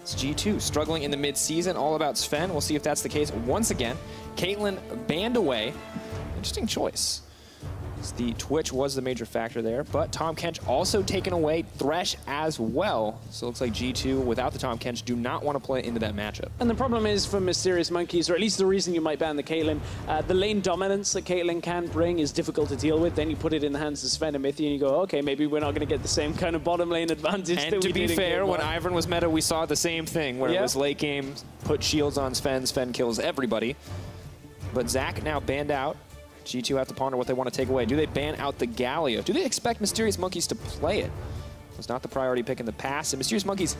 It's G2 struggling in the mid-season, all about Zven. We'll see if that's the case once again. Caitlyn banned away. Interesting choice. The Twitch was the major factor there, but Tahm Kench also taken away, Thresh as well. So it looks like G2, without the Tahm Kench, do not want to play into that matchup. And the problem is for Mysterious Monkeys, or at least the reason you might ban the Caitlyn, the lane dominance that Caitlyn can bring is difficult to deal with. Then you put it in the hands of Zven and Mithy, and you go, okay, maybe we're not going to get the same kind of bottom lane advantage. And to be fair, when Ivern was meta, we saw the same thing, where it was late game, put shields on Zven, Zven kills everybody. But Zach now banned out. G2 have to ponder what they want to take away. Do they ban out the Galio? Do they expect Mysterious Monkeys to play it? It was not the priority pick in the past. And Mysterious Monkeys,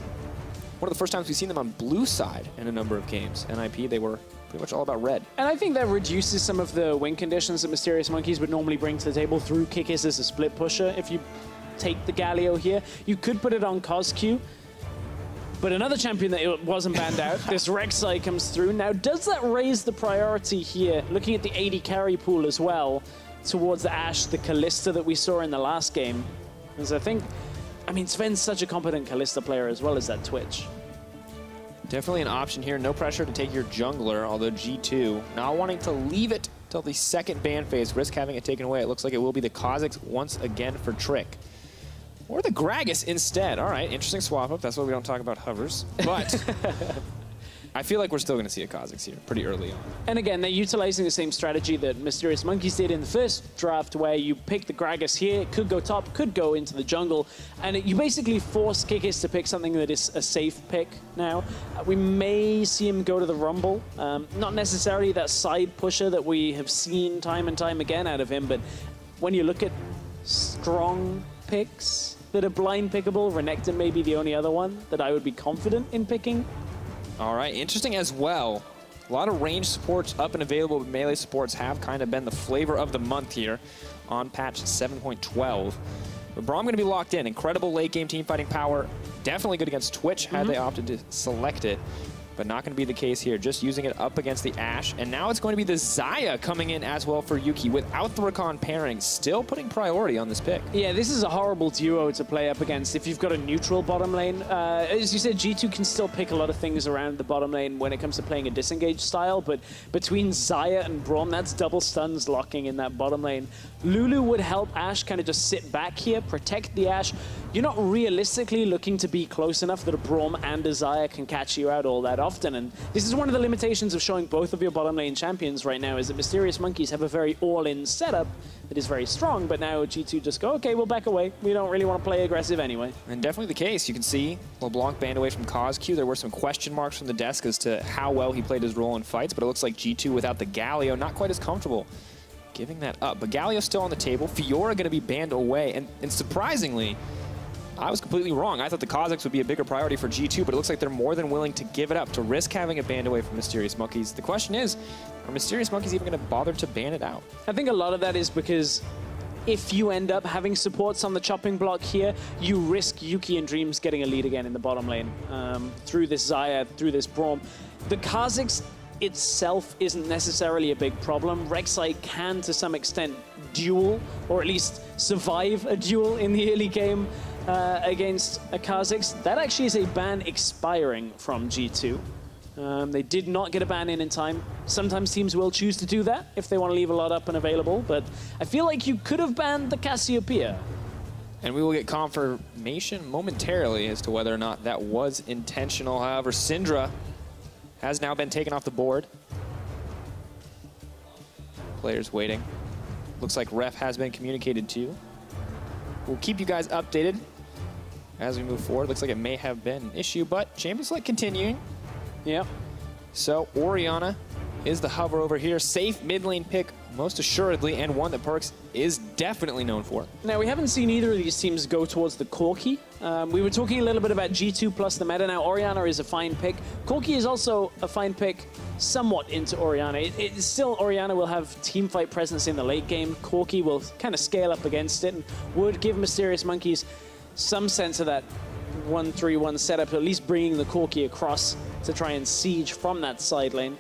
one of the first times we've seen them on blue side in a number of games. NIP, they were pretty much all about red. And I think that reduces some of the win conditions that Mysterious Monkeys would normally bring to the table through Kikis as a split pusher. If you take the Galio here, you could put it on CozQ. But another champion that it wasn't banned out, this Rek'Sai comes through. Now, does that raise the priority here, looking at the AD carry pool as well, towards the Ashe, the Kalista that we saw in the last game? Because I mean, Zven's such a competent Kalista player as well as that Twitch. Definitely an option here. No pressure to take your jungler, although G2 not wanting to leave it till the second ban phase, risk having it taken away. It looks like it will be the Kha'Zix once again for Trick. Or the Gragas instead. All right, interesting swap up. That's why we don't talk about hovers. But I feel like we're still going to see a Kha'Zix here pretty early on. And again, they're utilizing the same strategy that Mysterious Monkeys did in the first draft, where you pick the Gragas here, it could go top, could go into the jungle, and you basically force Kikis to pick something that is a safe pick now. We may see him go to the Rumble. Not necessarily that side pusher that we have seen time and time again out of him, but when you look at strong picks that are blind pickable, Renekton may be the only other one that I would be confident in picking. All right, interesting as well. A lot of range supports up and available, but melee supports have kind of been the flavor of the month here on patch 7.12. But Braum going to be locked in. Incredible late game team fighting power. Definitely good against Twitch had they opted to select it. But not going to be the case here. Just using it up against the Ashe. And now it's going to be the Xayah coming in as well for Yuki without the Rakan pairing. Still putting priority on this pick. Yeah, this is a horrible duo to play up against if you've got a neutral bottom lane. As you said, G2 can still pick a lot of things around the bottom lane when it comes to playing a disengaged style. But between Xayah and Braum, that's double stuns locking in that bottom lane. Lulu would help Ashe kind of just sit back here, protect the Ashe. You're not realistically looking to be close enough that a Braum and a Xayah can catch you out all that often. And this is one of the limitations of showing both of your bottom lane champions right now, is that Mysterious Monkeys have a very all-in setup that is very strong, but now G2 just go, okay, we'll back away. We don't really want to play aggressive anyway. And definitely the case. You can see LeBlanc banned away from CozQ. There were some question marks from the desk as to how well he played his role in fights, but it looks like G2 without the Galio, not quite as comfortable giving that up. But Galio's still on the table. Fiora going to be banned away, and surprisingly, I was completely wrong. I thought the Kha'Zix would be a bigger priority for G2, but it looks like they're more than willing to give it up, to risk having it banned away from Mysterious Monkeys. The question is, are Mysterious Monkeys even going to bother to ban it out? I think a lot of that is because if you end up having supports on the chopping block here, you risk Yuki and Dreams getting a lead again in the bottom lane through this Xayah, through this Braum. The Kha'Zix itself isn't necessarily a big problem. Rek'Sai can, to some extent, duel, or at least survive a duel in the early game against a Kha'Zix. That actually is a ban expiring from G2. They did not get a ban in time. Sometimes teams will choose to do that if they want to leave a lot up and available, but I feel like you could have banned the Cassiopeia. And we will get confirmation momentarily as to whether or not that was intentional. However, Syndra has now been taken off the board. Players waiting. Looks like ref has been communicated to. We'll keep you guys updated as we move forward. Looks like it may have been an issue, but Champions League continuing. Yep. So Orianna is the hover over here. Safe mid lane pick, most assuredly, and one that PerkZ is definitely known for. Now, we haven't seen either of these teams go towards the Corki. We were talking a little bit about G2 plus the meta. Now, Orianna is a fine pick. Corki is also a fine pick, somewhat into Orianna. It's still, Orianna will have teamfight presence in the late game. Corki will kind of scale up against it and would give Mysterious Monkeys some sense of that 1-3-1 setup, at least bringing the Corki across to try and siege from that side lane.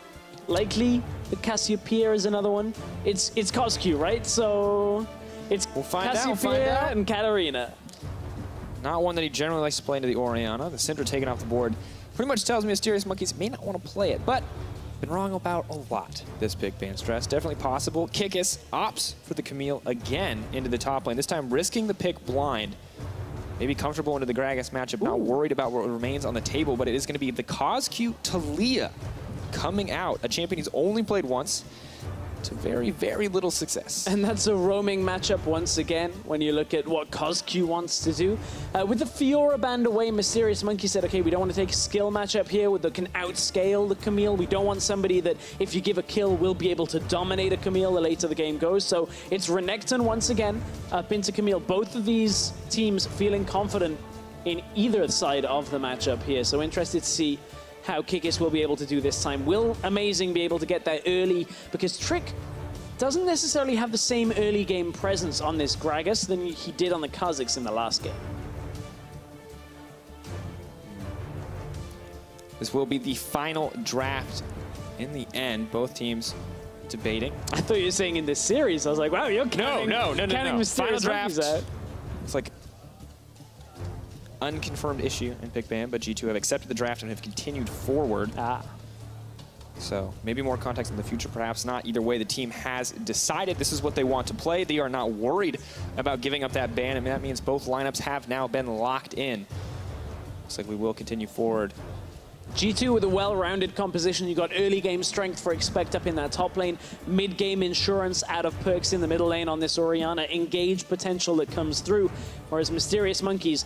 Likely, the Cassiopeia is another one. It's CozQ, right? So it's we'll find Cassiopeia out. and Katarina. Not one that he generally likes to play into the Orianna. The Syndra taken off the board pretty much tells me Mysterious Monkeys may not want to play it, but been wrong about a lot this pick ban stress. Definitely possible. Kikis opts for the Camille again into the top lane, this time risking the pick blind. Maybe comfortable into the Gragas matchup, not worried about what remains on the table, but it is going to be the CozQ Taliyah coming out, a champion he's only played once, to very, very little success. And that's a roaming matchup once again, when you look at what CozQ wants to do. With the Fiora banned away, Mysterious Monkey said, okay, we don't want to take a skill matchup here that can outscale the Camille. We don't want somebody that, if you give a kill, will be able to dominate a Camille the later the game goes. So it's Renekton once again up into Camille. Both of these teams feeling confident in either side of the matchup here. So interested to see how Kikis will be able to do this time. Will Amazing be able to get that early? Because Trick doesn't necessarily have the same early game presence on this Gragas than he did on the Kazakhs in the last game. This will be the final draft in the end. Both teams debating. I thought you were saying in this series. I was like, wow, you're counting, no. Mysterious Final draft. Out. It's like unconfirmed issue in pick ban, but G2 have accepted the draft and have continued forward. So maybe more context in the future, perhaps not. Either way, the team has decided this is what they want to play. They are not worried about giving up that ban, and that means both lineups have now been locked in. Looks like we will continue forward. G2 with a well-rounded composition. You got early game strength for Expect up in that top lane, mid-game insurance out of PerkZ in the middle lane on this Orianna, engage potential that comes through, whereas Mysterious Monkeys,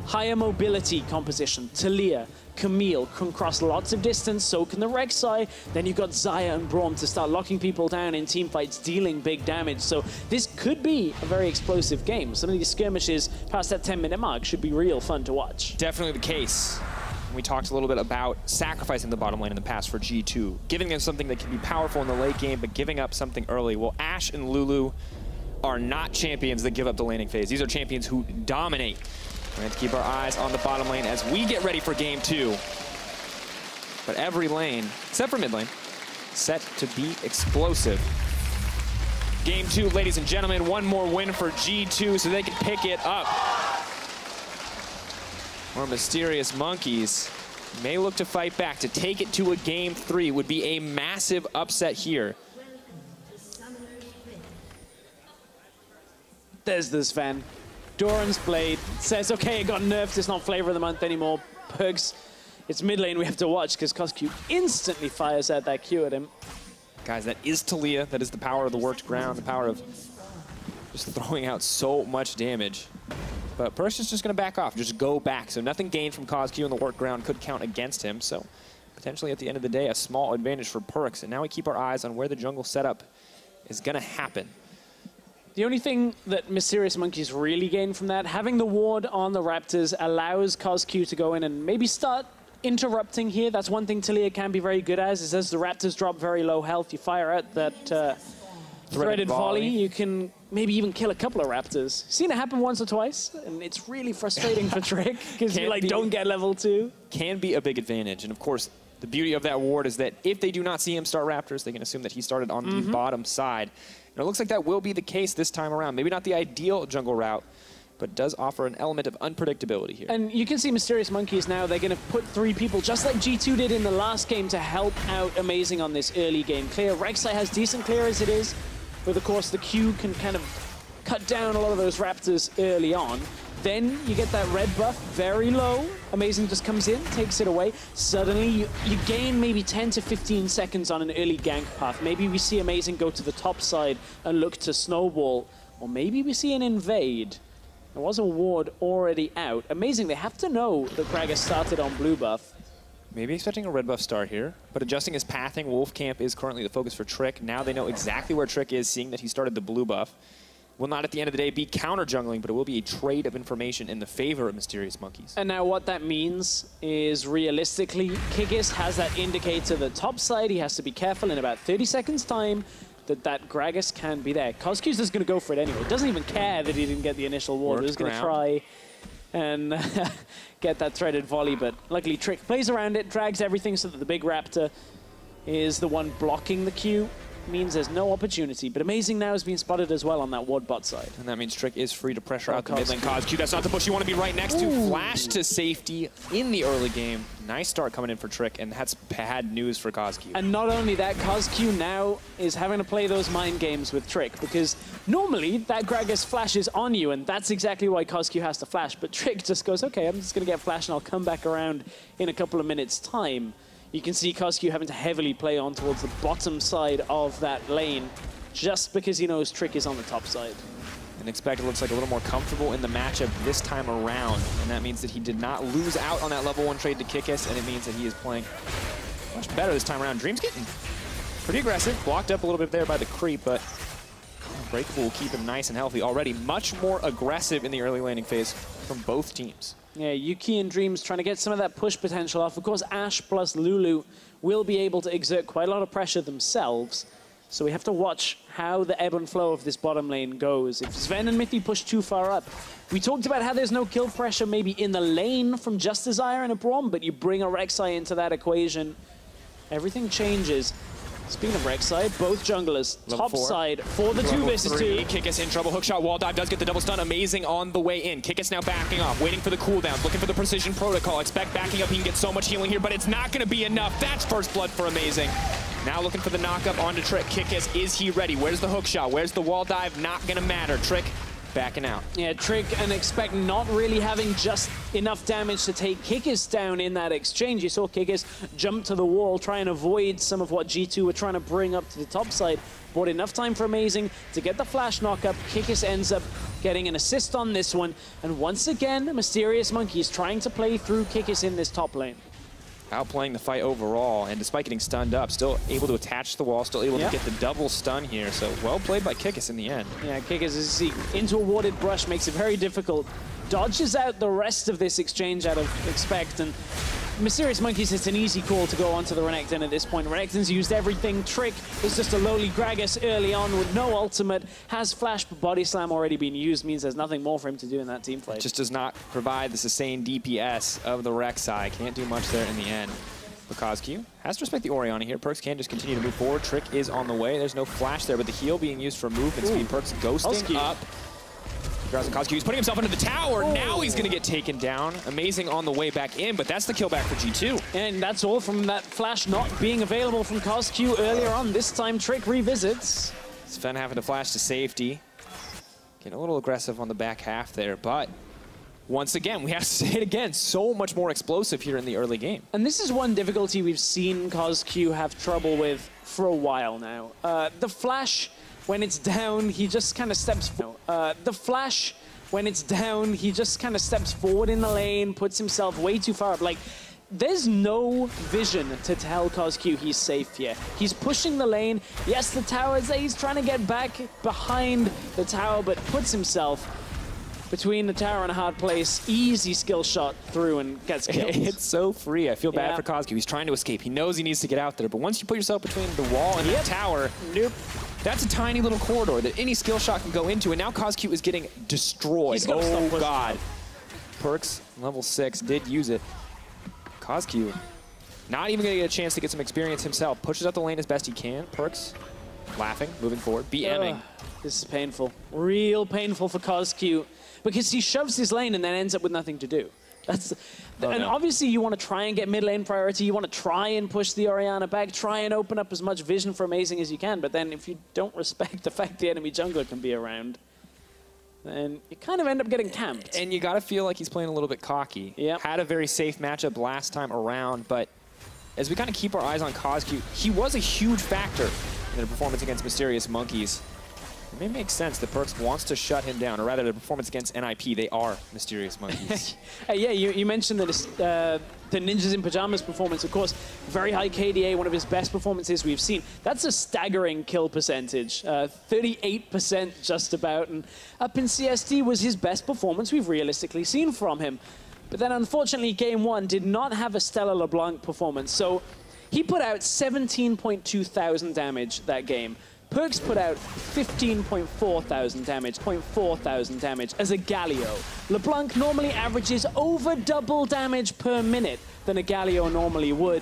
higher mobility composition. Taliyah, Camille can cross lots of distance, so can the Rek'Sai. Then you've got Xayah and Braum to start locking people down in teamfights, dealing big damage. So this could be a very explosive game. Some of these skirmishes past that 10-minute mark should be real fun to watch. Definitely the case. We talked a little bit about sacrificing the bottom lane in the past for G2, giving them something that can be powerful in the late game, but giving up something early. Well, Ashe and Lulu are not champions that give up the laning phase. These are champions who dominate. We're going to keep our eyes on the bottom lane as we get ready for game 2. But every lane, except for mid lane, set to be explosive. Game 2, ladies and gentlemen, one more win for G2 so they can pick it up. Or Mysterious Monkeys may look to fight back to take it to a game 3. Would be a massive upset here. There's the Zven. Doran's Blade says, okay, it got nerfed, it's not Flavor of the Month anymore. PerkZ, it's mid lane we have to watch because CozQ instantly fires out that Q at him. Guys, that is Taliyah. That is the power of the worked ground, the power of just throwing out so much damage. But PerkZ is just going to back off, just go back. So nothing gained from CozQ in the worked ground could count against him. So potentially at the end of the day, a small advantage for PerkZ. And now we keep our eyes on where the jungle setup is going to happen. The only thing that Mysterious Monkeys really gain from that, having the ward on the Raptors allows CozQ to go in and maybe start interrupting here. That's one thing Taliyah can be very good at, is as the Raptors drop very low health, you fire out that threaded volley, you can maybe even kill a couple of Raptors. Seen it happen once or twice, and it's really frustrating for Trick, because you don't get level 2. Can be a big advantage, and of course, the beauty of that ward is that if they do not see him start Raptors, they can assume that he started on the bottom side. And it looks like that will be the case this time around. Maybe not the ideal jungle route, but does offer an element of unpredictability here. And you can see Mysterious Monkeys now, they're going to put 3 people, just like G2 did in the last game, to help out Amazing on this early game clear. Rek'Sai has decent clear as it is, but of course the Q can kind of cut down a lot of those Raptors early on. Then you get that red buff very low. Amazing just comes in, takes it away. Suddenly you gain maybe 10 to 15 seconds on an early gank path. Maybe we see Amazing go to the top side and look to snowball. Or maybe we see an invade. There was a ward already out. Amazing, they have to know that Gragas started on blue buff. Maybe expecting a red buff start here, but adjusting his pathing. Wolf Camp is currently the focus for Trick. Now they know exactly where Trick is, seeing that he started the blue buff. Will not at the end of the day be counter jungling, but it will be a trade of information in the favor of Mysterious Monkeys. And now what that means is realistically, Kikis has that indicator that top side, he has to be careful in about 30 seconds time that Gragas can be there. CozQ's just going to go for it anyway. Doesn't even care that he didn't get the initial ward. He's going to try and get that threaded volley, but luckily Trick plays around it, drags everything so that the big Raptor is the one blocking the Q. means there's no opportunity. But Amazing now has been spotted as well on that ward bot side. And that means Trick is free to pressure out the mid lane. CozQ, that's not the push you want to be right next to. Flash to safety in the early game. Nice start coming in for Trick, and that's bad news for CozQ. And not only that, CozQ now is having to play those mind games with Trick, because normally that Gragas flashes on you, and that's exactly why CozQ has to flash. But Trick just goes, okay, I'm just going to get flash and I'll come back around in a couple of minutes' time. You can see CozQ having to heavily play on towards the bottom side of that lane, just because he knows Trick is on the top side. And Expected looks like a little more comfortable in the matchup this time around. And that means that he did not lose out on that level 1 trade to Kikis, and it means that he is playing much better this time around. Dream's getting pretty aggressive. Blocked up a little bit there by the creep, but Breakable will keep him nice and healthy. Already much more aggressive in the early laning phase from both teams. Yeah, Yuki and Dreams trying to get some of that push potential off. Of course, Ashe plus Lulu will be able to exert quite a lot of pressure themselves. So we have to watch how the ebb and flow of this bottom lane goes. If Zven and Mithy push too far up, we talked about how there's no kill pressure maybe in the lane from just a Xayah and a Braum, but you bring a Rek'Sai into that equation, everything changes. Speaking of Rek'Sai, both junglers, top side for the 2 versus 2. Kikis in trouble. Hookshot wall dive does get the double stun. Amazing on the way in. Kikis now backing off, waiting for the cooldowns, looking for the precision protocol. Expect backing up, he can get so much healing here, but it's not going to be enough. That's first blood for Amazing. Now looking for the knockup onto Trick. Kikis, is he ready? Where's the hookshot? Where's the wall dive? Not going to matter. Trick backing out. Yeah, Trick and Expect not really having just enough damage to take Kikis down in that exchange. You saw Kikis jump to the wall, try and avoid some of what G2 were trying to bring up to the top side. Bought enough time for Amazing to get the flash knockup. Kikis ends up getting an assist on this one. And once again, Mysterious Monkeys trying to play through Kikis in this top lane. Outplaying the fight overall, and despite getting stunned up, still able to attach the wall, still able to get the double stun here. So well played by Kikis in the end. Yeah, Kikis, as you see, into a warded brush makes it very difficult. Dodges out the rest of this exchange out of Expect, and Mysterious Monkeys, it's an easy call to go onto the Renekton at this point. Renekton's used everything. Trick is just a lowly Gragas early on with no ultimate. Has flash, but body slam already been used, means there's nothing more for him to do in that team fight. Just does not provide the sustained DPS of the Rek'Sai. Can't do much there in the end. But CozQ has to respect the Orianna here. Perks can just continue to move forward. Trick is on the way. There's no flash there, but the heal being used for movement speed. Perks ghosting up. CozQ, he's putting himself into the tower. Now he's going to get taken down. Amazing on the way back in, but that's the kill back for G2. And that's all from that flash not being available from CozQ earlier on. This time, Trick revisits. Zven having to flash to safety. Getting a little aggressive on the back half there, but once again, we have to say it again, so much more explosive here in the early game. And this is one difficulty we've seen CozQ have trouble with for a while now. The flash, when it's down, he just kind of steps forward. When it's down, he just kind of steps forward in the lane, puts himself way too far up. Like, there's no vision to tell CozQ he's safe here. He's pushing the lane. Yes, the tower's there. He's trying to get back behind the tower, but puts himself between the tower and a hard place. Easy skill shot through and gets killed. It's so free. I feel bad for CozQ. He's trying to escape. He knows he needs to get out there, but once you put yourself between the wall and the tower, that's a tiny little corridor that any skill shot can go into, and now CozQ is getting destroyed. Oh, God. Perks, level 6, did use it. CozQ, not even going to get a chance to get some experience himself. Pushes up the lane as best he can. Perks, laughing, moving forward, BMing. This is painful. Real painful for CozQ, because he shoves his lane and then ends up with nothing to do. Obviously you want to try and get mid lane priority, you want to try and push the Orianna back, try and open up as much vision for Amazing as you can, but then if you don't respect the fact the enemy jungler can be around, then you kind of end up getting camped. And you got to feel like he's playing a little bit cocky. Had a very safe matchup last time around, but as we kind of keep our eyes on CozQ, he was a huge factor in the performance against Mysterious Monkeys. It may make sense that Perks wants to shut him down, or rather the performance against NIP, they are Mysterious Monkeys. Yeah, you mentioned that the Ninjas in Pajamas performance, of course, very high KDA, one of his best performances we've seen. That's a staggering kill percentage, 38% just about, and up in CST was his best performance we've realistically seen from him. But then unfortunately, game 1 did not have a Stella LeBlanc performance, so he put out 17.2 thousand damage that game. Perks put out 15.4 thousand damage as a Galio. LeBlanc normally averages over double damage per minute than a Galio normally would.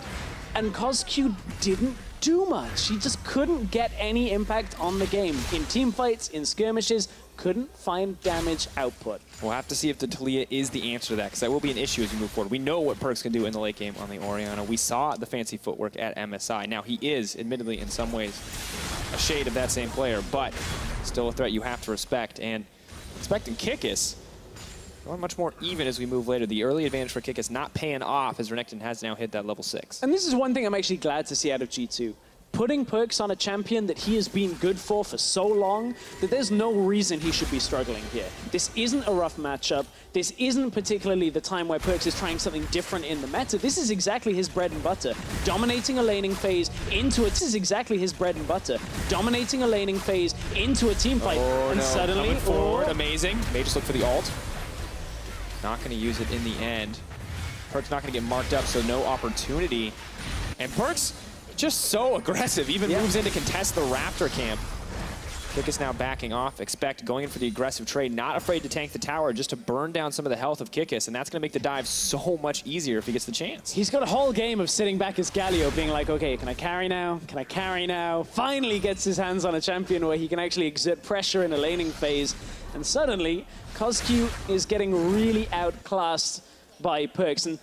And CozQ didn't do much. He just couldn't get any impact on the game. In team fights, in skirmishes, couldn't find damage output. We'll have to see if the Taliyah is the answer to that, because that will be an issue as we move forward. We know what PerkZ can do in the late game on the Orianna. We saw the fancy footwork at MSI. Now, he is, admittedly, in some ways, a shade of that same player, but still a threat you have to respect. And expecting Kikis going much more even as we move later. The early advantage for Kikis not paying off as Renekton has now hit that level 6. And this is one thing I'm actually glad to see out of G2. Putting PerkZ on a champion that he has been good for so long that there's no reason he should be struggling here. This isn't a rough matchup. This isn't particularly the time where PerkZ is trying something different in the meta. This is exactly his bread and butter. Dominating a laning phase into it. This is exactly his bread and butter. Dominating a laning phase into a team fight. Oh, and no. suddenly, coming forward, amazing. May just look for the ult. Not going to use it in the end. PerkZ not going to get marked up, so no opportunity. And PerkZ just so aggressive, even moves in to contest the Raptor camp. Kikis now backing off. Expect going in for the aggressive trade, not afraid to tank the tower, just to burn down some of the health of Kikis, and that's going to make the dive so much easier if he gets the chance. He's got a whole game of sitting back as Galio, being like, okay, can I carry now? Can I carry now? Finally gets his hands on a champion where he can actually exert pressure in a laning phase, and suddenly, CozQ is getting really outclassed by PerkZ. And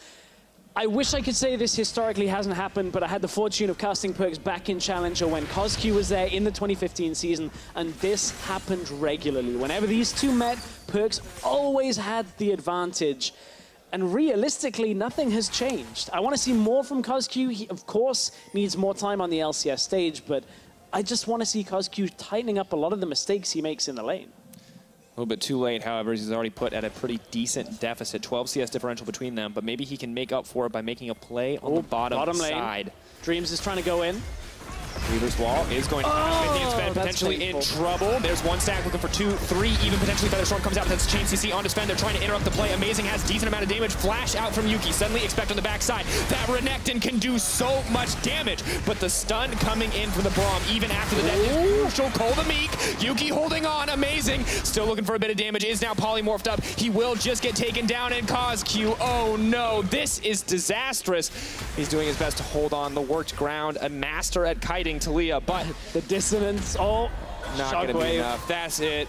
I wish I could say this historically hasn't happened, but I had the fortune of casting PerkZ back in Challenger when CozQ was there in the 2015 season, and this happened regularly. Whenever these two met, PerkZ always had the advantage. And realistically, nothing has changed. I want to see more from CozQ. He, of course, needs more time on the LCS stage, but I just want to see CozQ tightening up a lot of the mistakes he makes in the lane. A little bit too late, however, he's already put at a pretty decent deficit. 12 CS differential between them, but maybe he can make up for it by making a play on the bottom side. Lane. Dreams is trying to go in. Weaver's wall is going to Mithy and Zven potentially in trouble. There's one stack looking for 2, 3, even potentially Featherstorm comes out. That's Chain CC on Zven. They're trying to interrupt the play. Amazing has decent amount of damage. Flash out from Yuki. Suddenly expect on the backside that Renekton can do so much damage, but the stun coming in from the Braum even after the death is crucial. Cole the Meek. Yuki holding on. Amazing. Still looking for a bit of damage. Is now polymorphed up. He will just get taken down in CozQ. Oh no, this is disastrous. He's doing his best to hold on the worked ground. A master at kiting Taliyah, but the dissonance, not going to be enough. That's it.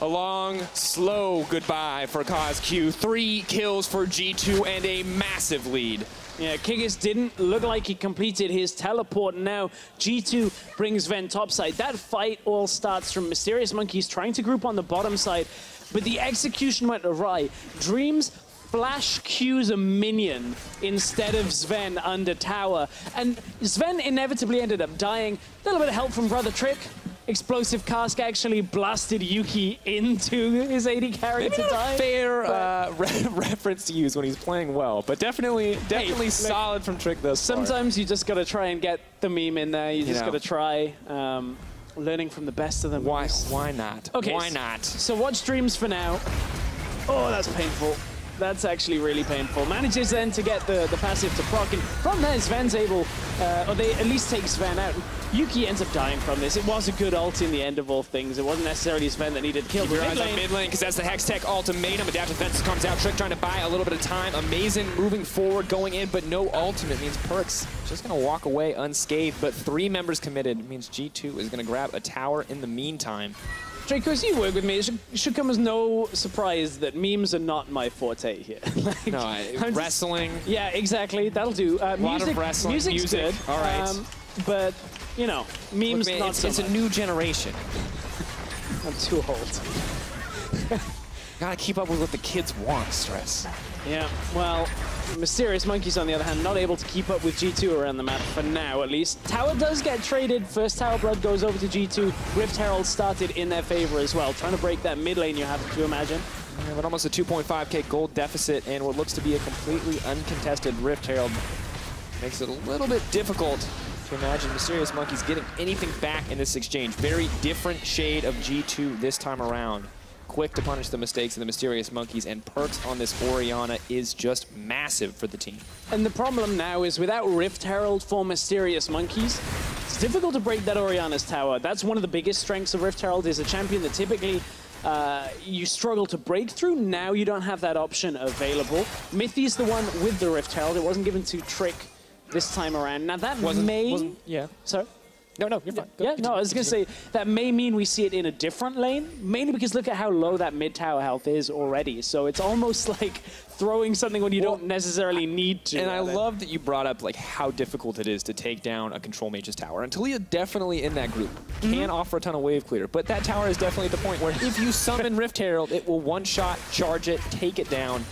A long, slow goodbye for CozQ. 3 kills for G2 and a massive lead. Yeah, Kikis didn't look like he completed his teleport. Now G2 brings Zven topside. That fight all starts from Mysterious Monkeys trying to group on the bottom side, but the execution went awry. Dreams flash Q's a minion instead of Zven under tower, and Zven inevitably ended up dying. A little bit of help from Brother Trick. Explosive Cask actually blasted Yuki into his AD carry to die. Fair reference to use when he's playing well, but definitely solid from Trick thus far. Sometimes you just got to try and get the meme in there. You just got to try learning from the best of them. Why not? Okay, why not? So watch Dreams for now. Oh, that's painful. That's actually really painful. Manages then to get the passive to proc, and from there Zven's able, or they at least take Zven out. Yuki ends up dying from this. It was a good ult in the end of all things. It wasn't necessarily Zven that needed to kill. Keep your eyes on mid lane, because that's the Hex Tech ultimatum. Adaptive Defense comes out. Trick trying to buy a little bit of time. Amazing moving forward, going in, but no ultimate means PerkZ just going to walk away unscathed. But 3 members committed means G2 is going to grab a tower in the meantime. Drakos, you work with me. It should come as no surprise that memes are not my forte here. Like, no, wrestling. Yeah, exactly. That'll do. A lot of wrestling. Music's good. All right. But, you know, memes look, man, not so It's a new generation. I'm too old. Gotta keep up with what the kids want, Stress. Yeah, well, Mysterious Monkeys, on the other hand, not able to keep up with G2 around the map, for now at least. Tower does get traded. First Tower Blood goes over to G2. Rift Herald started in their favor as well, trying to break that mid lane, you have to imagine. Yeah, but almost a 2.5k gold deficit, and what looks to be a completely uncontested Rift Herald makes it a little bit difficult to imagine Mysterious Monkeys getting anything back in this exchange. Very different shade of G2 this time around. Quick to punish the mistakes of the Mysterious Monkeys, and PerkZ on this Orianna is just massive for the team. And the problem now is without Rift Herald for Mysterious Monkeys, it's difficult to break that Orianna's tower. That's one of the biggest strengths of Rift Herald, is a champion that typically you struggle to break through. Now you don't have that option available. Mithy's the one with the Rift Herald. It wasn't given to Trick this time around. Now that Yeah. Sorry? No, you're fine. Yeah, no, I was going to say, that may mean we see it in a different lane, mainly because look at how low that mid-tower health is already. So it's almost like throwing something when you don't necessarily need to. And I love that you brought up like how difficult it is to take down a control mage's tower. And Taliyah definitely in that group can offer a ton of wave clear, but that tower is definitely at the point where if you summon Rift Herald, it will one-shot, charge it, take it down,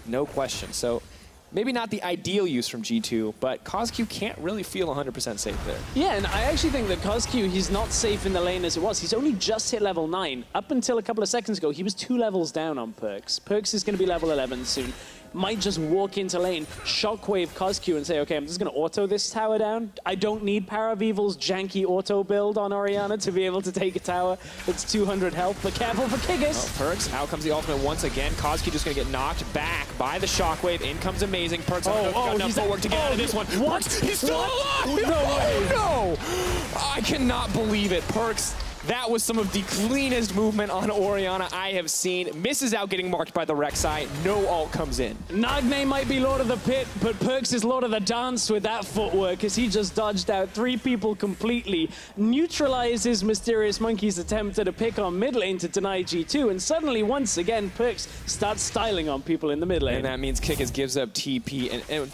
no question. So maybe not the ideal use from G2, but CozQ can't really feel 100% safe there. Yeah, and I actually think that CozQ, he's not safe in the lane as it was. He's only just hit level 9. Up until a couple of seconds ago, he was 2 levels down on PerkZ. PerkZ is going to be level 11 soon. Might just walk into lane, shockwave CozQ and say, okay, I'm just going to auto this tower down. I don't need Power of Evil's janky auto build on Orianna to be able to take a tower that's 200 health, but careful for Kikis. Oh, PerkZ, out comes the ultimate once again. CozQ just going to get knocked back by the shockwave. In comes Amazing. PerkZ got enough footwork to get out of this one. What? He's still alive! No way! No! I cannot believe it. PerkZ, that was some of the cleanest movement on Orianna I have seen. Misses out getting marked by the Rek'Sai. No ult comes in. Nagne might be Lord of the Pit, but PerkZ is Lord of the Dance with that footwork as he just dodged out 3 people completely, neutralizes Mysterious Monkey's attempt at a pick on mid lane to deny G2, and suddenly, once again, PerkZ starts styling on people in the mid lane. And that means Kikis gives up TP and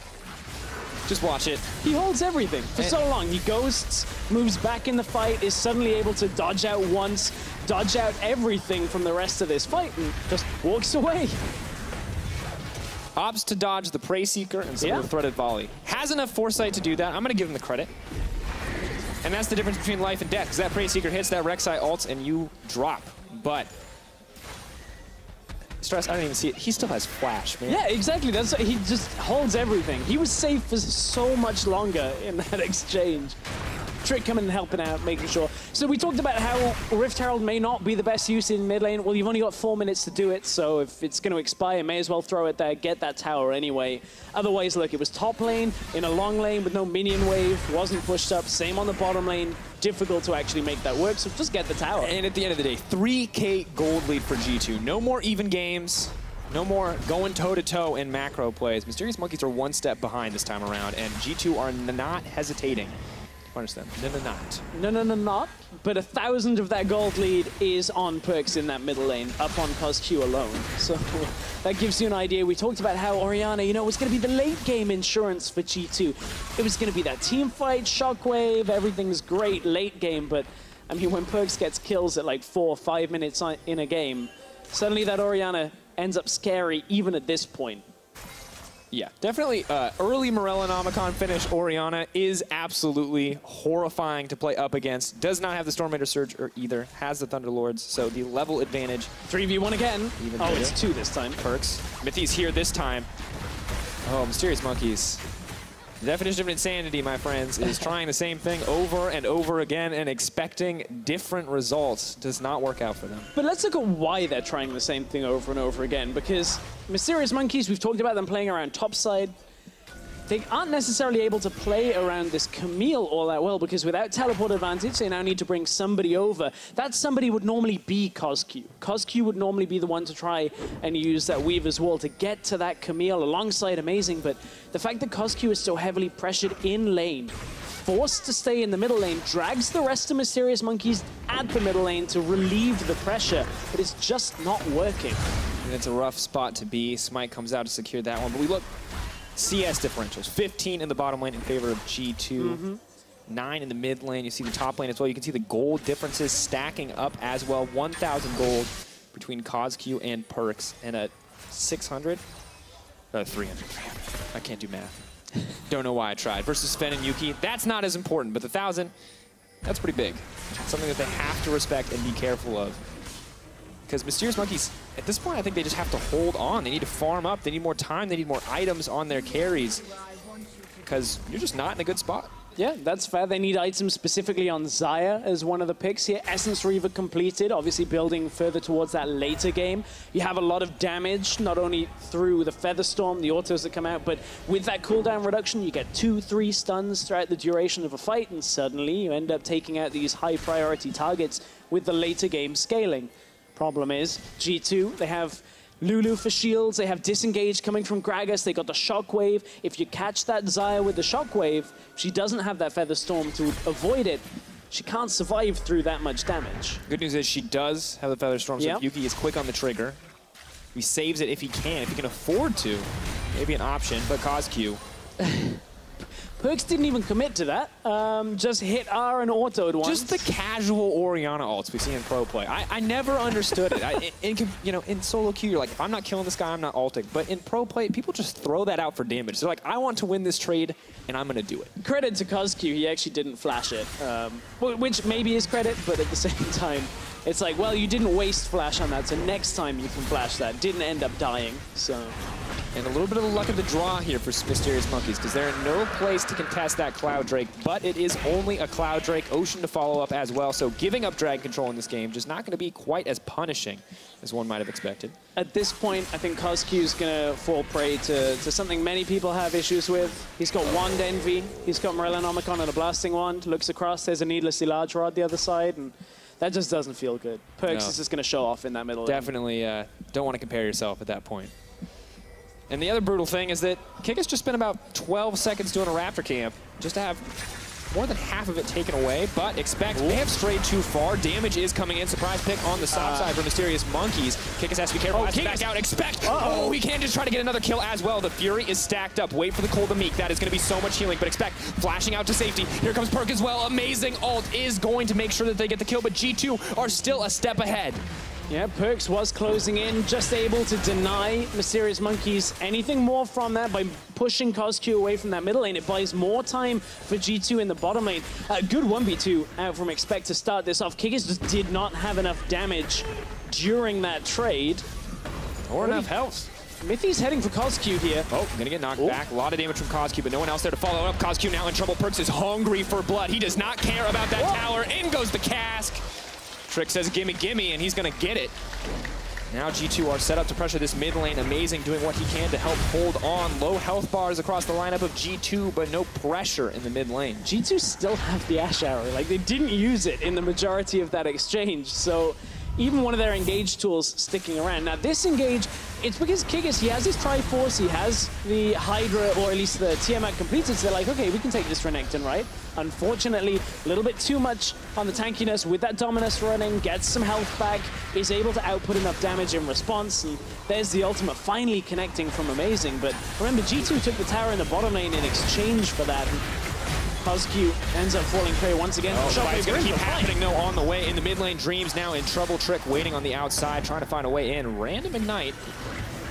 just watch it. He holds everything for so long. He ghosts, moves back in the fight, is suddenly able to dodge out once, dodge out everything from the rest of this fight, and just walks away. Opts to dodge the Prey Seeker and some of the threaded volley. Has enough foresight to do that. I'm going to give him the credit. And that's the difference between life and death, because that Prey Seeker hits that Rek'Sai ults and you drop. But Stress, I don't even see it. He still has flash, man. Yeah, exactly. That's he just holds everything. He was safe for so much longer in that exchange. Trick coming and helping out, making sure. So we talked about how Rift Herald may not be the best use in mid lane. Well, you've only got 4 minutes to do it, so if it's going to expire, may as well throw it there, get that tower anyway. Otherwise, look, it was top lane, in a long lane with no minion wave, wasn't pushed up, same on the bottom lane. Difficult to actually make that work, so just get the tower. And at the end of the day, 3K gold lead for G2. No more even games. No more going toe-to-toe in macro plays. Mysterious Monkeys are 1 step behind this time around, and G2 are not hesitating. Punish them. No, not. But 1,000 of that gold lead is on PerkZ in that middle lane, up on CozQ alone. So that gives you an idea. We talked about how Orianna, you know, was going to be the late game insurance for G2. It was going to be that team fight, shockwave, everything's great late game. But I mean, when PerkZ gets kills at like 4 or 5 minutes in a game, suddenly that Orianna ends up scary even at this point. Yeah, definitely early Morellonomicon finish Orianna is absolutely horrifying to play up against. Does not have the Storm Raider Surge either. Has the Thunderlords, so the level advantage. 3v1 again. Even oh, it's 2 this time. PerkZ. Mithy's here this time. Oh, Mysterious Monkeys. The definition of insanity, my friends, is trying the same thing over and over again and expecting different results. Does not work out for them. But let's look at why they're trying the same thing over and over again, because Mysterious Monkeys, we've talked about them playing around topside. They aren't necessarily able to play around this Camille all that well, because without teleport advantage, they now need to bring somebody over. That somebody would normally be CozQ. CozQ would normally be the one to try and use that Weaver's Wall to get to that Camille alongside Amazing, but the fact that CozQ is so heavily pressured in lane, forced to stay in the middle lane, drags the rest of Mysterious Monkeys at the middle lane to relieve the pressure, but it's just not working. And it's a rough spot to be. Smite comes out to secure that one, but we look. CS differentials, 15 in the bottom lane in favor of G2, 9 in the mid lane. You see the top lane as well. You can see the gold differences stacking up as well. 1,000 gold between CozQ and PerkZ, and a 600, 300. I can't do math. Don't know why I tried. Versus Zven and Yuki, that's not as important, but the 1,000, that's pretty big. Something that they have to respect and be careful of. Because Mysterious Monkeys, at this point, I think they just have to hold on. They need to farm up. They need more time. They need more items on their carries. Because you're just not in a good spot. Yeah, that's fair. They need items specifically on Xayah as one of the picks here. Essence Reaver completed, obviously building further towards that later game. You have a lot of damage, not only through the Featherstorm, the autos that come out, but with that cooldown reduction, you get 2-3 stuns throughout the duration of a fight, and suddenly you end up taking out these high priority targets with the later game scaling. Problem is, G2, they have Lulu for shields, they have disengage coming from Gragas, they got the shockwave. If you catch that Xayah with the shockwave, she doesn't have that Featherstorm to avoid it. she can't survive through that much damage. Good news is she does have the Feather Storm, so Yep. Yuki is quick on the trigger. He saves it if he can afford to. Maybe an option, but CozQ. PerkZ didn't even commit to that. Just hit R and autoed once. Just the casual Orianna ults we see in pro play. I never understood it. In solo queue, you're like, if I'm not killing this guy, I'm not ulting. But in pro play, people just throw that out for damage. They're like, I want to win this trade, and I'm going to do it. Credit to CozQ, he actually didn't flash it. Which maybe is credit, but at the same time, it's like, well, you didn't waste flash on that, so next time you can flash that. Didn't end up dying, so... And a little bit of the luck of the draw here for Mysterious Monkeys, because they're in no place to contest that Cloud Drake, but it is only a Cloud Drake, Ocean to follow up as well, so giving up Dragon Control in this game just not going to be quite as punishing as one might have expected. At this point, I think CozQ is going to fall prey to something many people have issues with. He's got Wand Envy, he's got Morellonomicon and a Blasting Wand, looks across, there's a needlessly large rod the other side, and that just doesn't feel good. PerkZ is just going to show off in that middle lane. Definitely don't want to compare yourself at that point. And the other brutal thing is that Kikis just spent about 12 seconds doing a Raptor camp just to have more than half of it taken away, but expect may have strayed too far. Damage is coming in. Surprise pick on the top side for Mysterious Monkeys. Kikis has to be careful. Has to back out. Expect. Oh, he can just try to get another kill as well. The Fury is stacked up. Wait for the Cold to Meek. That is going to be so much healing, but expect flashing out to safety. Here comes Perk as well. Amazing ult is going to make sure that they get the kill, but G2 are still a step ahead. Yeah, PerkZ was closing in, just able to deny Mysterious Monkeys anything more from that by pushing CozQ away from that middle lane. It buys more time for G2 in the bottom lane. Good 1v2 out from Expect to start this off. Kikis just did not have enough damage during that trade. Or enough health. Mithy's heading for CozQ here. Oh, gonna get knocked back. A lot of damage from CozQ, but no one else there to follow up. CozQ now in trouble. PerkZ is hungry for blood. He does not care about that tower. In goes the cask. Trick says, gimme, gimme, and he's going to get it. Now G2 are set up to pressure this mid lane. Amazing, doing what he can to help hold on. Low health bars across the lineup of G2, but no pressure in the mid lane. G2 still have the Ashe arrow. Like, they didn't use it in the majority of that exchange, so even one of their engage tools sticking around. Now, this engage, it's because Kikis, he has his Triforce, he has the Hydra, or at least the Tiamat completed, so they're like, okay, we can take this Renekton, right? Unfortunately, a little bit too much on the tankiness with that Dominus running, gets some health back, is able to output enough damage in response, and there's the ultimate finally connecting from Amazing. But remember, G2 took the tower in the bottom lane in exchange for that. CozQ ends up falling prey once again. Oh, it's going to keep happening, though, on the way. In the mid lane, Dreams now in trouble. Trick waiting on the outside, trying to find a way in. Random Ignite.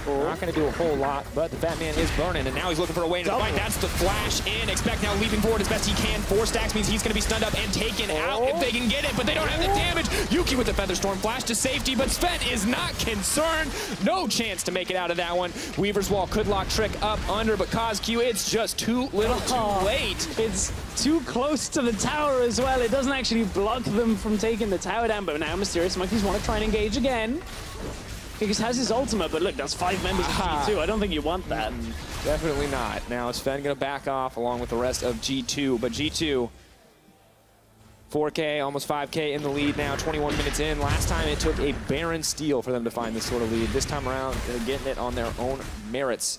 Not going to do a whole lot, but the Fat Man is burning, and now he's looking for a way into the fight. That's the flash in. Expect now leaping forward as best he can. 4 stacks means he's going to be stunned up and taken out if they can get it, but they don't have the damage. Yuki with the Feather Storm flash to safety, but Zven is not concerned. No chance to make it out of that one. Weaver's Wall could lock Trick up under, but CozQ, it's just too little too late. It's too close to the tower as well. It doesn't actually block them from taking the tower down, but now Mysterious Monkeys want to try and engage again. Kikis has his ultimate, but look, that's 5 members of G2. I don't think you want that. Definitely not. Now Zven going to back off along with the rest of G2, but G2, 4K, almost 5K in the lead now, 21 minutes in. Last time it took a barren steal for them to find this sort of lead. This time around, they're getting it on their own merits.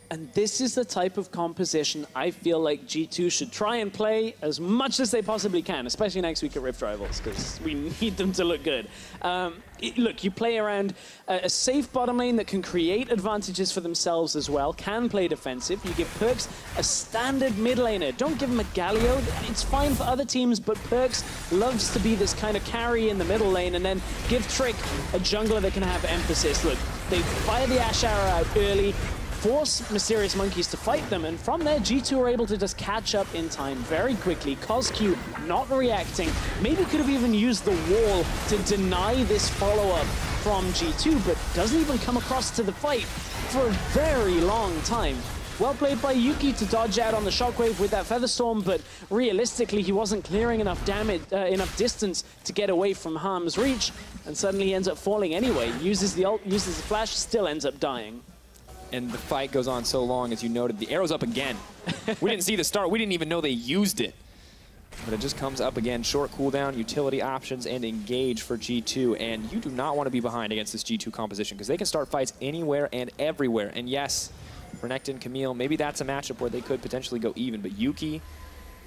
And this is the type of composition I feel like G2 should try and play as much as they possibly can, especially next week at Rift Rivals, because we need them to look good. Look, you play around a safe bottom lane that can create advantages for themselves as well, can play defensive. You give PerkZ a standard mid laner. Don't give him a Galio. It's fine for other teams, but PerkZ loves to be this kind of carry in the middle lane, and then give Trick a jungler that can have emphasis. Look, they fire the Ashe arrow out early, force Mysterious Monkeys to fight them, and from there G2 are able to just catch up in time very quickly. CozQ not reacting, maybe could have even used the wall to deny this follow-up from G2, but doesn't even come across to the fight for a very long time. Well played by Yuki to dodge out on the shockwave with that Featherstorm, but realistically he wasn't clearing enough damage, enough distance to get away from harm's reach, and suddenly he ends up falling anyway. Uses the ult, uses the flash, still ends up dying. And the fight goes on so long, as you noted. The arrow's up again. We didn't see the start. We didn't even know they used it. But it just comes up again. Short cooldown, utility options, and engage for G2. And you do not want to be behind against this G2 composition, because they can start fights anywhere and everywhere. And yes, Renekton, Camille, maybe that's a matchup where they could potentially go even. But Yuki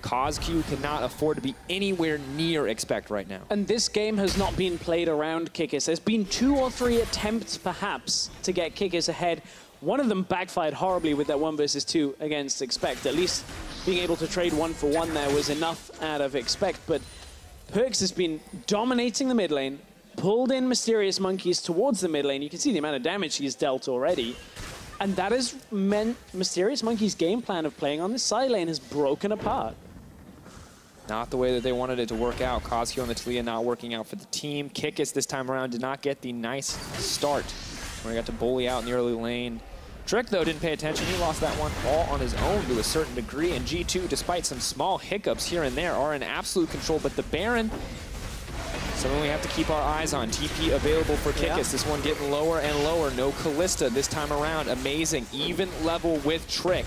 CozQ cannot afford to be anywhere near Expect right now. And this game has not been played around Kikis. There's been 2 or 3 attempts, perhaps, to get Kikis ahead. One of them backfired horribly with that 1 versus 2 against Expect. At least being able to trade 1 for 1 there was enough out of Expect. But PerkZ has been dominating the mid lane, pulled in Mysterious Monkeys towards the mid lane. You can see the amount of damage he's dealt already. And that has meant Mysterious Monkey's game plan of playing on this side lane has broken apart. Not the way that they wanted it to work out. CozQ and the Taliyah not working out for the team. Kikis this time around did not get the nice start where he got to bully out in the early lane. Trick, though, didn't pay attention. He lost that one all on his own to a certain degree. And G2, despite some small hiccups here and there, are in absolute control. But the Baron, something we have to keep our eyes on. TP available for Kikis. Yeah. This one getting lower and lower. No Kalista this time around. Amazing. Even level with Trick.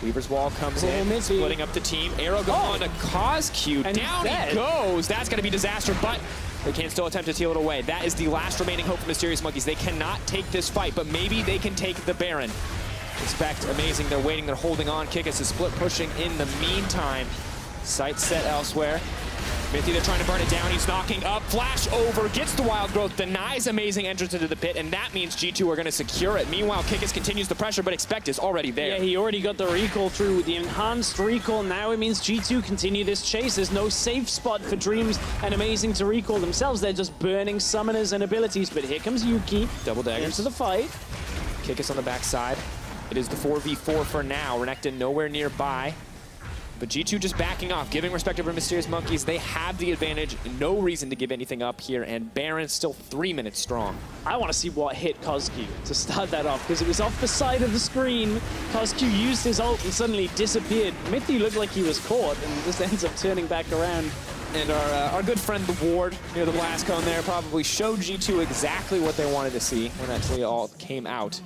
Weaver's Wall comes in, Mithy, splitting up the team. Arrow going on to CozQ. And down he goes. That's going to be disaster, but they can still attempt to steal it away. That is the last remaining hope for Mysterious Monkeys. They cannot take this fight, but maybe they can take the Baron. Expect amazing. They're waiting. They're holding on. Kikis is split pushing in the meantime. Sight set elsewhere. Mithy, they're trying to burn it down. He's knocking up. Flash over. Gets the Wild Growth. Denies amazing entrance into the pit. And that means G2 are going to secure it. Meanwhile, Kikis continues the pressure, but Expect is already there. Yeah, he already got the recall through with the enhanced recall. Now it means G2 continue this chase. There's no safe spot for Dreams and Amazing to recall themselves. They're just burning summoners and abilities. But here comes Yuki. Double daggers. Into the fight. Kikis on the backside. It is the 4v4 for now. Renekton nowhere nearby. But G2 just backing off, giving respect over Mysterious Monkeys. They have the advantage. No reason to give anything up here. And Baron's still 3 minutes strong. I want to see what hit CozQ to start that off, because it was off the side of the screen. CozQ used his ult and suddenly disappeared. Mithy looked like he was caught and just ends up turning back around. And our good friend, the Ward, near the blast cone there, probably showed G2 exactly what they wanted to see when that Taliyah ult came out.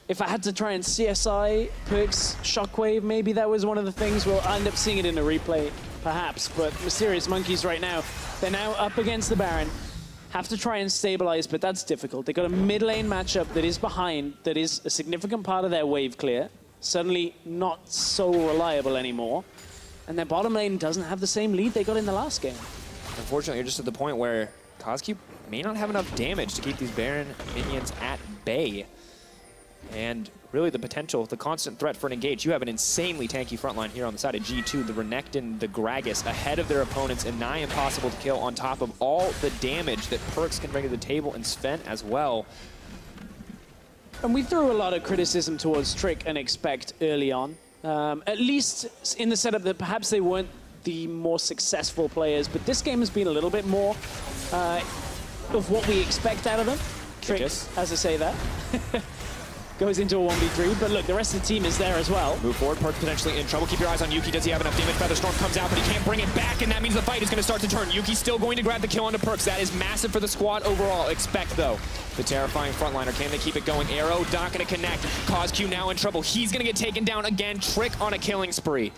If I had to try and CSI PerkZ Shockwave, maybe that was one of the things. We'll end up seeing it in a replay, perhaps. But Mysterious Monkeys right now, they're now up against the Baron. Have to try and stabilize, but that's difficult. They got a mid lane matchup that is behind, that is a significant part of their wave clear. Suddenly not so reliable anymore. And their bottom lane doesn't have the same lead they got in the last game. Unfortunately, you're just at the point where CozQ may not have enough damage to keep these Baron minions at bay. And really the potential, the constant threat for an engage. You have an insanely tanky frontline here on the side of G2. The Renekton, the Gragas ahead of their opponents and nigh impossible to kill on top of all the damage that PerkZ can bring to the table, and Zven as well. And we threw a lot of criticism towards Trick and Expect early on. At least in the setup that perhaps they weren't the more successful players, but this game has been a little bit more of what we expect out of them. Trick, as I say that. Goes into a 1v3, but look, the rest of the team is there as well. Move forward, PerkZ potentially in trouble. Keep your eyes on Yuki. Does he have enough damage? Featherstorm comes out, but he can't bring it back, and that means the fight is going to start to turn. Yuki's still going to grab the kill onto PerkZ. That is massive for the squad overall. Expect, though, the terrifying frontliner. Can they keep it going? Arrow not going to connect. CozQ now in trouble. He's going to get taken down again. Trick on a killing spree.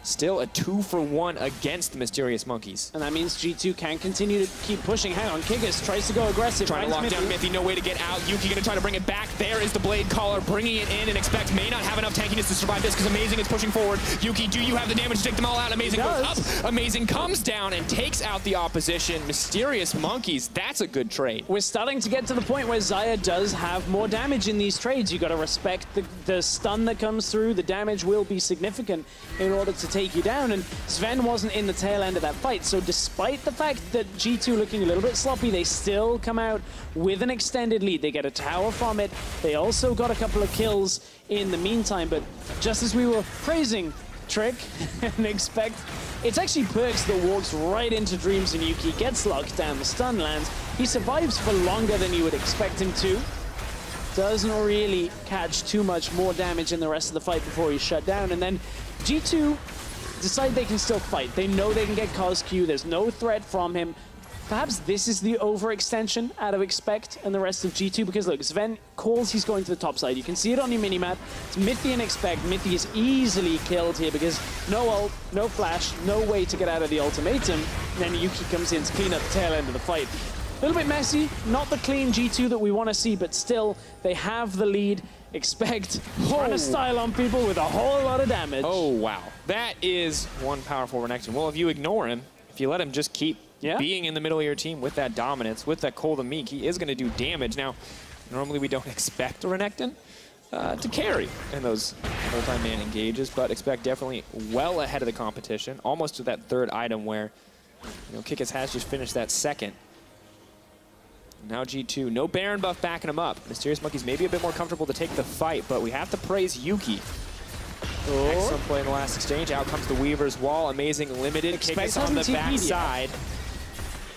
Still a 2-for-1 against the Mysterious Monkeys. And that means G2 can continue to keep pushing. Hang on, Kikis tries to go aggressive. Trying to lock down Mithy, no way to get out. Yuki gonna try to bring it back. There is the Blade Caller, bringing it in, and Expect may not have enough tankiness to survive this, because Amazing is pushing forward. Yuki, do you have the damage to take them all out? Amazing goes up. Amazing comes down and takes out the opposition. Mysterious Monkeys, that's a good trade. We're starting to get to the point where Xayah does have more damage in these trades. You gotta respect the stun that comes through. The damage will be significant in order to take you down. And Zven wasn't in the tail end of that fight, so despite the fact that G2 looking a little bit sloppy, they still come out with an extended lead. They get a tower from it. They also got a couple of kills in the meantime, but just as we were praising Trick and Expect, it's actually PerkZ that walks right into Dreams, and Yuki gets locked down. The stun lands. He survives for longer than you would expect him to. Doesn't really catch too much more damage in the rest of the fight before he's shut down, and then G2 decide they can still fight. They know they can get CozQ. There's no threat from him. Perhaps this is the overextension out of Expect and the rest of G2, because look, Zven calls he's going to the top side. You can see it on your minimap. It's Mithy and Expect. Mithy is easily killed here because no ult, no flash, no way to get out of the ultimatum. And then Yuki comes in to clean up the tail end of the fight. A little bit messy, not the clean G2 that we want to see, but still, they have the lead. Expect trying to style on people with a whole lot of damage. Oh, wow. That is one powerful Renekton. Well, if you ignore him, if you let him just keep being in the middle of your team with that dominance, with that cold and meek, he is going to do damage. Now, normally we don't expect a Renekton to carry in those multi-man engages, but expect definitely well ahead of the competition, almost to that third item where, you know, Kikis has just finished that second. Now G2, no Baron buff backing him up. Mysterious Monkeys maybe a bit more comfortable to take the fight, but we have to praise Yuki. Excellent play in the last exchange. Out comes the Weaver's Wall. Amazing limited. Kikis on the backside.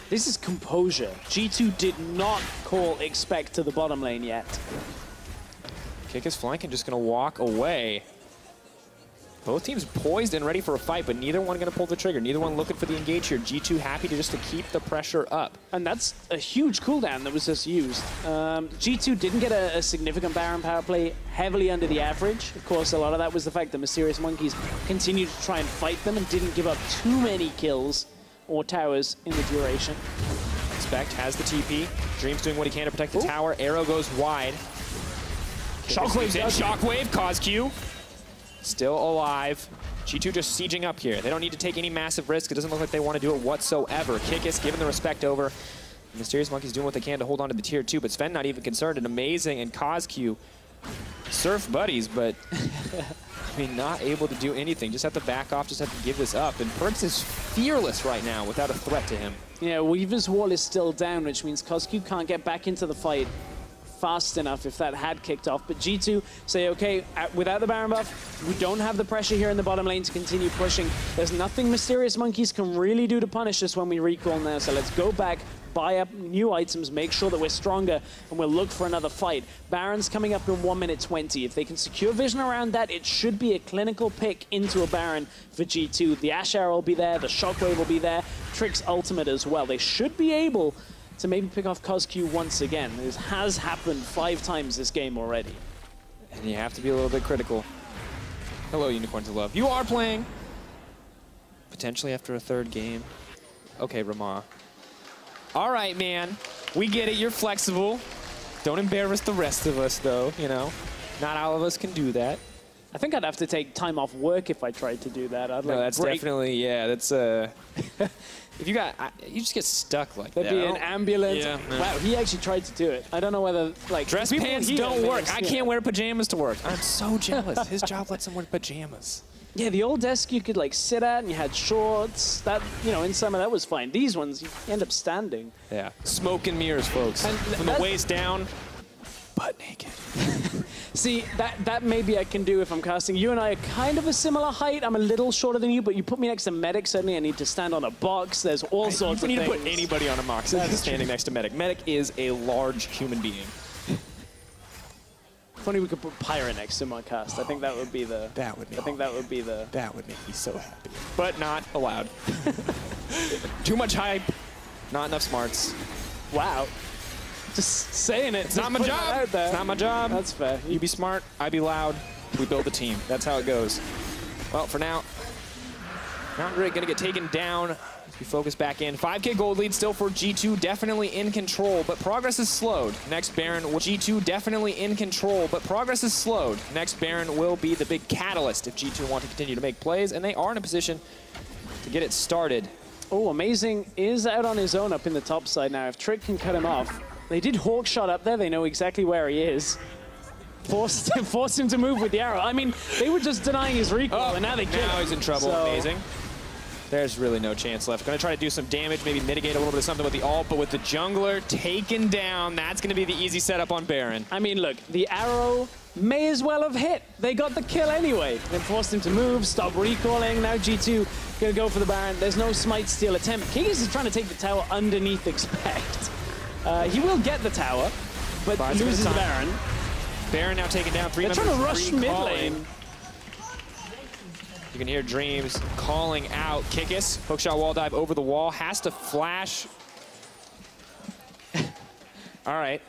This is composure. G2 did not call expect to the bottom lane yet. Kikis flanking, just going to walk away. Both teams poised and ready for a fight, but neither one going to pull the trigger. Neither one looking for the engage here. G2 happy to keep the pressure up. And that's a huge cooldown that was just used. G2 didn't get a significant Baron power play, heavily under the average. Of course, a lot of that was the fact that Mysterious Monkeys continued to try and fight them and didn't give up too many kills or towers in the duration. Expect has the TP. Dream's doing what he can to protect the tower. Arrow goes wide. Shockwave in. Shockwave, CozQ. Still alive. G2 just sieging up here. They don't need to take any massive risk. It doesn't look like they want to do it whatsoever. Kikis giving the respect over. Mysterious Monkeys doing what they can to hold on to the tier 2, but Zven not even concerned. And amazing, and CozQ surf buddies, but I mean, not able to do anything. Just have to back off, just have to give this up. And PerkZ is fearless right now without a threat to him. Yeah, Weaver's Wall is still down, which means CozQ can't get back into the fight fast enough if that had kicked off. But G2 say, okay, without the Baron buff, we don't have the pressure here in the bottom lane to continue pushing. There's nothing Mysterious Monkeys can really do to punish us when we recall now. So let's go back, buy up new items, make sure that we're stronger, and we'll look for another fight. Baron's coming up in 1 minute 20. If they can secure vision around that, it should be a clinical pick into a Baron for G2. The Ashe Arrow will be there, the Shockwave will be there, Trick's ultimate as well. They should be able to maybe pick off CozQ once again. This has happened 5 times this game already. And you have to be a little bit critical. Hello, Unicorns of Love. You are playing potentially after a third game. Okay, Ramah. All right, man. We get it. You're flexible. Don't embarrass the rest of us, though. You know, not all of us can do that. I think I'd have to take time off work if I tried to do that. I'd no, like that's definitely, yeah, that's if you got, you just get stuck like that. There'd be an ambulance. Yeah, wow, he actually tried to do it. I don't know whether, like, dress pants don't work. I can't wear pajamas to work. I'm so jealous. His job lets him wear pajamas. Yeah, the old desk you could, like, sit at and you had shorts. That, you know, in summer that was fine. These ones, you end up standing. Yeah, smoke and mirrors, folks. And from the waist down, butt naked. See, that maybe I can do if I'm casting. You and I are kind of a similar height. I'm a little shorter than you, but you put me next to Medic, suddenly I need to stand on a box. There's all sorts of things. You need to put anybody on a box standing next to Medic. Medic is a large human being. If only we could put Pyra next to my cast. I think that would be the... That would make That would make me so happy. But not allowed. Too much hype. Not enough smarts. Wow. Just saying it. It's not my job. It's not my job. That's fair. You be smart, I be loud. We build a team. That's how it goes. Well, for now, Mountain Drake going to get taken down. We focus back in. 5K gold lead still for G2, definitely in control, but progress is slowed. Next Baron, G2 definitely in control, but progress is slowed. Next Baron will be the big catalyst if G2 want to continue to make plays, and they are in a position to get it started. Oh, Amazing is out on his own up in the top side now. If Trick can cut him off. They did hawk shot up there. They know exactly where he is. Forced him to move with the arrow. I mean, they were just denying his recoil, and now they kill him. Now he's in trouble. So. Amazing. There's really no chance left. Going to try to do some damage, maybe mitigate a little bit of something with the ult, but with the jungler taken down, that's going to be the easy setup on Baron. I mean, look, the arrow may as well have hit. They got the kill anyway. They forced him to move, stop recalling. Now G2 going to go for the Baron. There's no smite steal attempt. Kikis is trying to take the tower underneath expect. He will get the tower, but loses the Baron. Baron now taken down. They're trying to rush mid lane. You can hear Dreams calling out. Kikis, hookshot wall dive over the wall, has to flash. All right.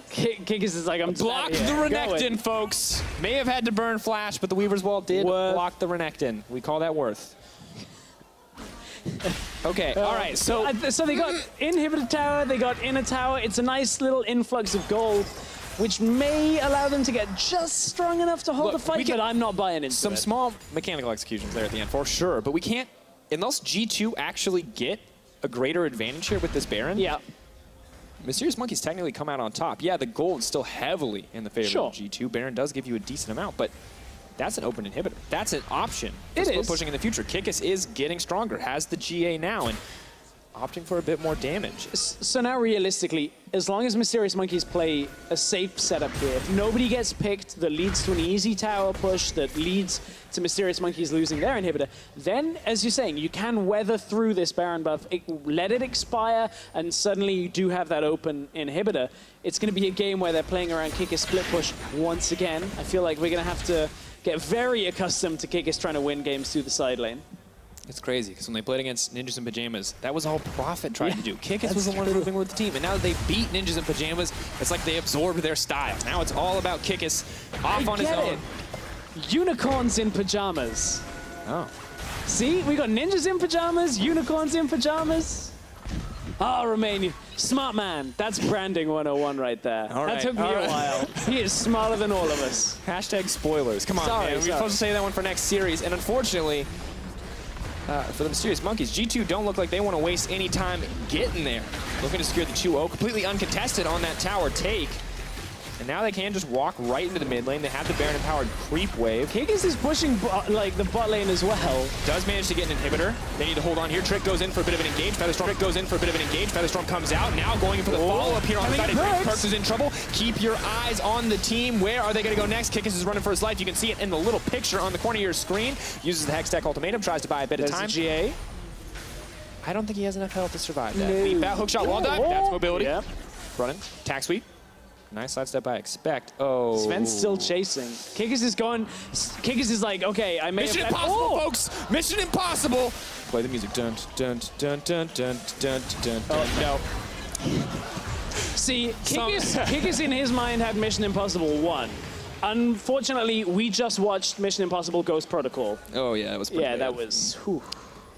Kikis is like, I'm blocked the Renekton, folks. May have had to burn flash, but the Weaver's Wall did block the Renekton. We call that worth. Okay, all right, so they got inhibitor tower, they got inner tower. It's a nice little influx of gold. which may allow them to get just strong enough to hold the fight, but I'm not buying into some small mechanical executions there at the end, for sure. But we can't, unless G2 actually get a greater advantage here with this Baron. Yeah. Mysterious Monkey's technically come out on top. Yeah, the gold is still heavily in the favor of G2. Baron does give you a decent amount, but that's an open inhibitor. That's an option. It is. Pushing in the future. Kikis is getting stronger, has the GA now, and opting for a bit more damage. So now realistically, as long as Mysterious Monkeys play a safe setup here, if nobody gets picked that leads to an easy tower push, that leads to Mysterious Monkeys losing their inhibitor, then, as you're saying, you can weather through this Baron buff, let it expire, and suddenly you do have that open inhibitor. It's going to be a game where they're playing around Kikis split push once again. I feel like we're going to have to get very accustomed to Kikis trying to win games through the side lane. It's crazy, because when they played against Ninjas in Pajamas, that was all Prophet tried to do. Kikis was the one moving with the team, and now that they beat Ninjas in Pajamas, it's like they absorbed their style. Now it's all about Kikis off on his own. Unicorns in pajamas. Oh. See, we got Ninjas in pajamas, unicorns in pajamas. Oh, Romania. Smart man. That's branding 101 right there. All right. That took me a while. He is smarter than all of us. Hashtag spoilers. Come on, man. We're supposed to say that one for next series, and unfortunately, for the Mysterious Monkeys, G2 don't look like they want to waste any time getting there. Looking to secure the 2-0, completely uncontested on that tower take. And now they can just walk right into the mid lane. They have the Baron-empowered creep wave. Kikis is pushing like the bot lane as well. Does manage to get an inhibitor. They need to hold on here. Trick goes in for a bit of an engage. Featherstorm goes in for a bit of an engage. Featherstorm comes out. Now going for the follow-up here on the side. PerkZ is in trouble. Keep your eyes on the team. Where are they going to go next? Kikis is running for his life. You can see it in the little picture on the corner of your screen. Uses the Hextech ultimatum. Tries to buy a bit of time. GA. I don't think he has enough health to survive that. Bat hookshot wall dive. That's mobility. Yep. Running. Tack sweep. Nice sidestep I expect. Oh. Sven's still chasing. Kikis is going. Kikis is like, okay, I may Mission impossible, folks! Mission impossible! Play the music. Dun, dun, dun, dun, dun, dun, dun, dun. No. See, Kikis in his mind had Mission Impossible 1. Unfortunately, we just watched Mission Impossible Ghost Protocol. Oh, yeah, that was pretty bad. That was... Whew,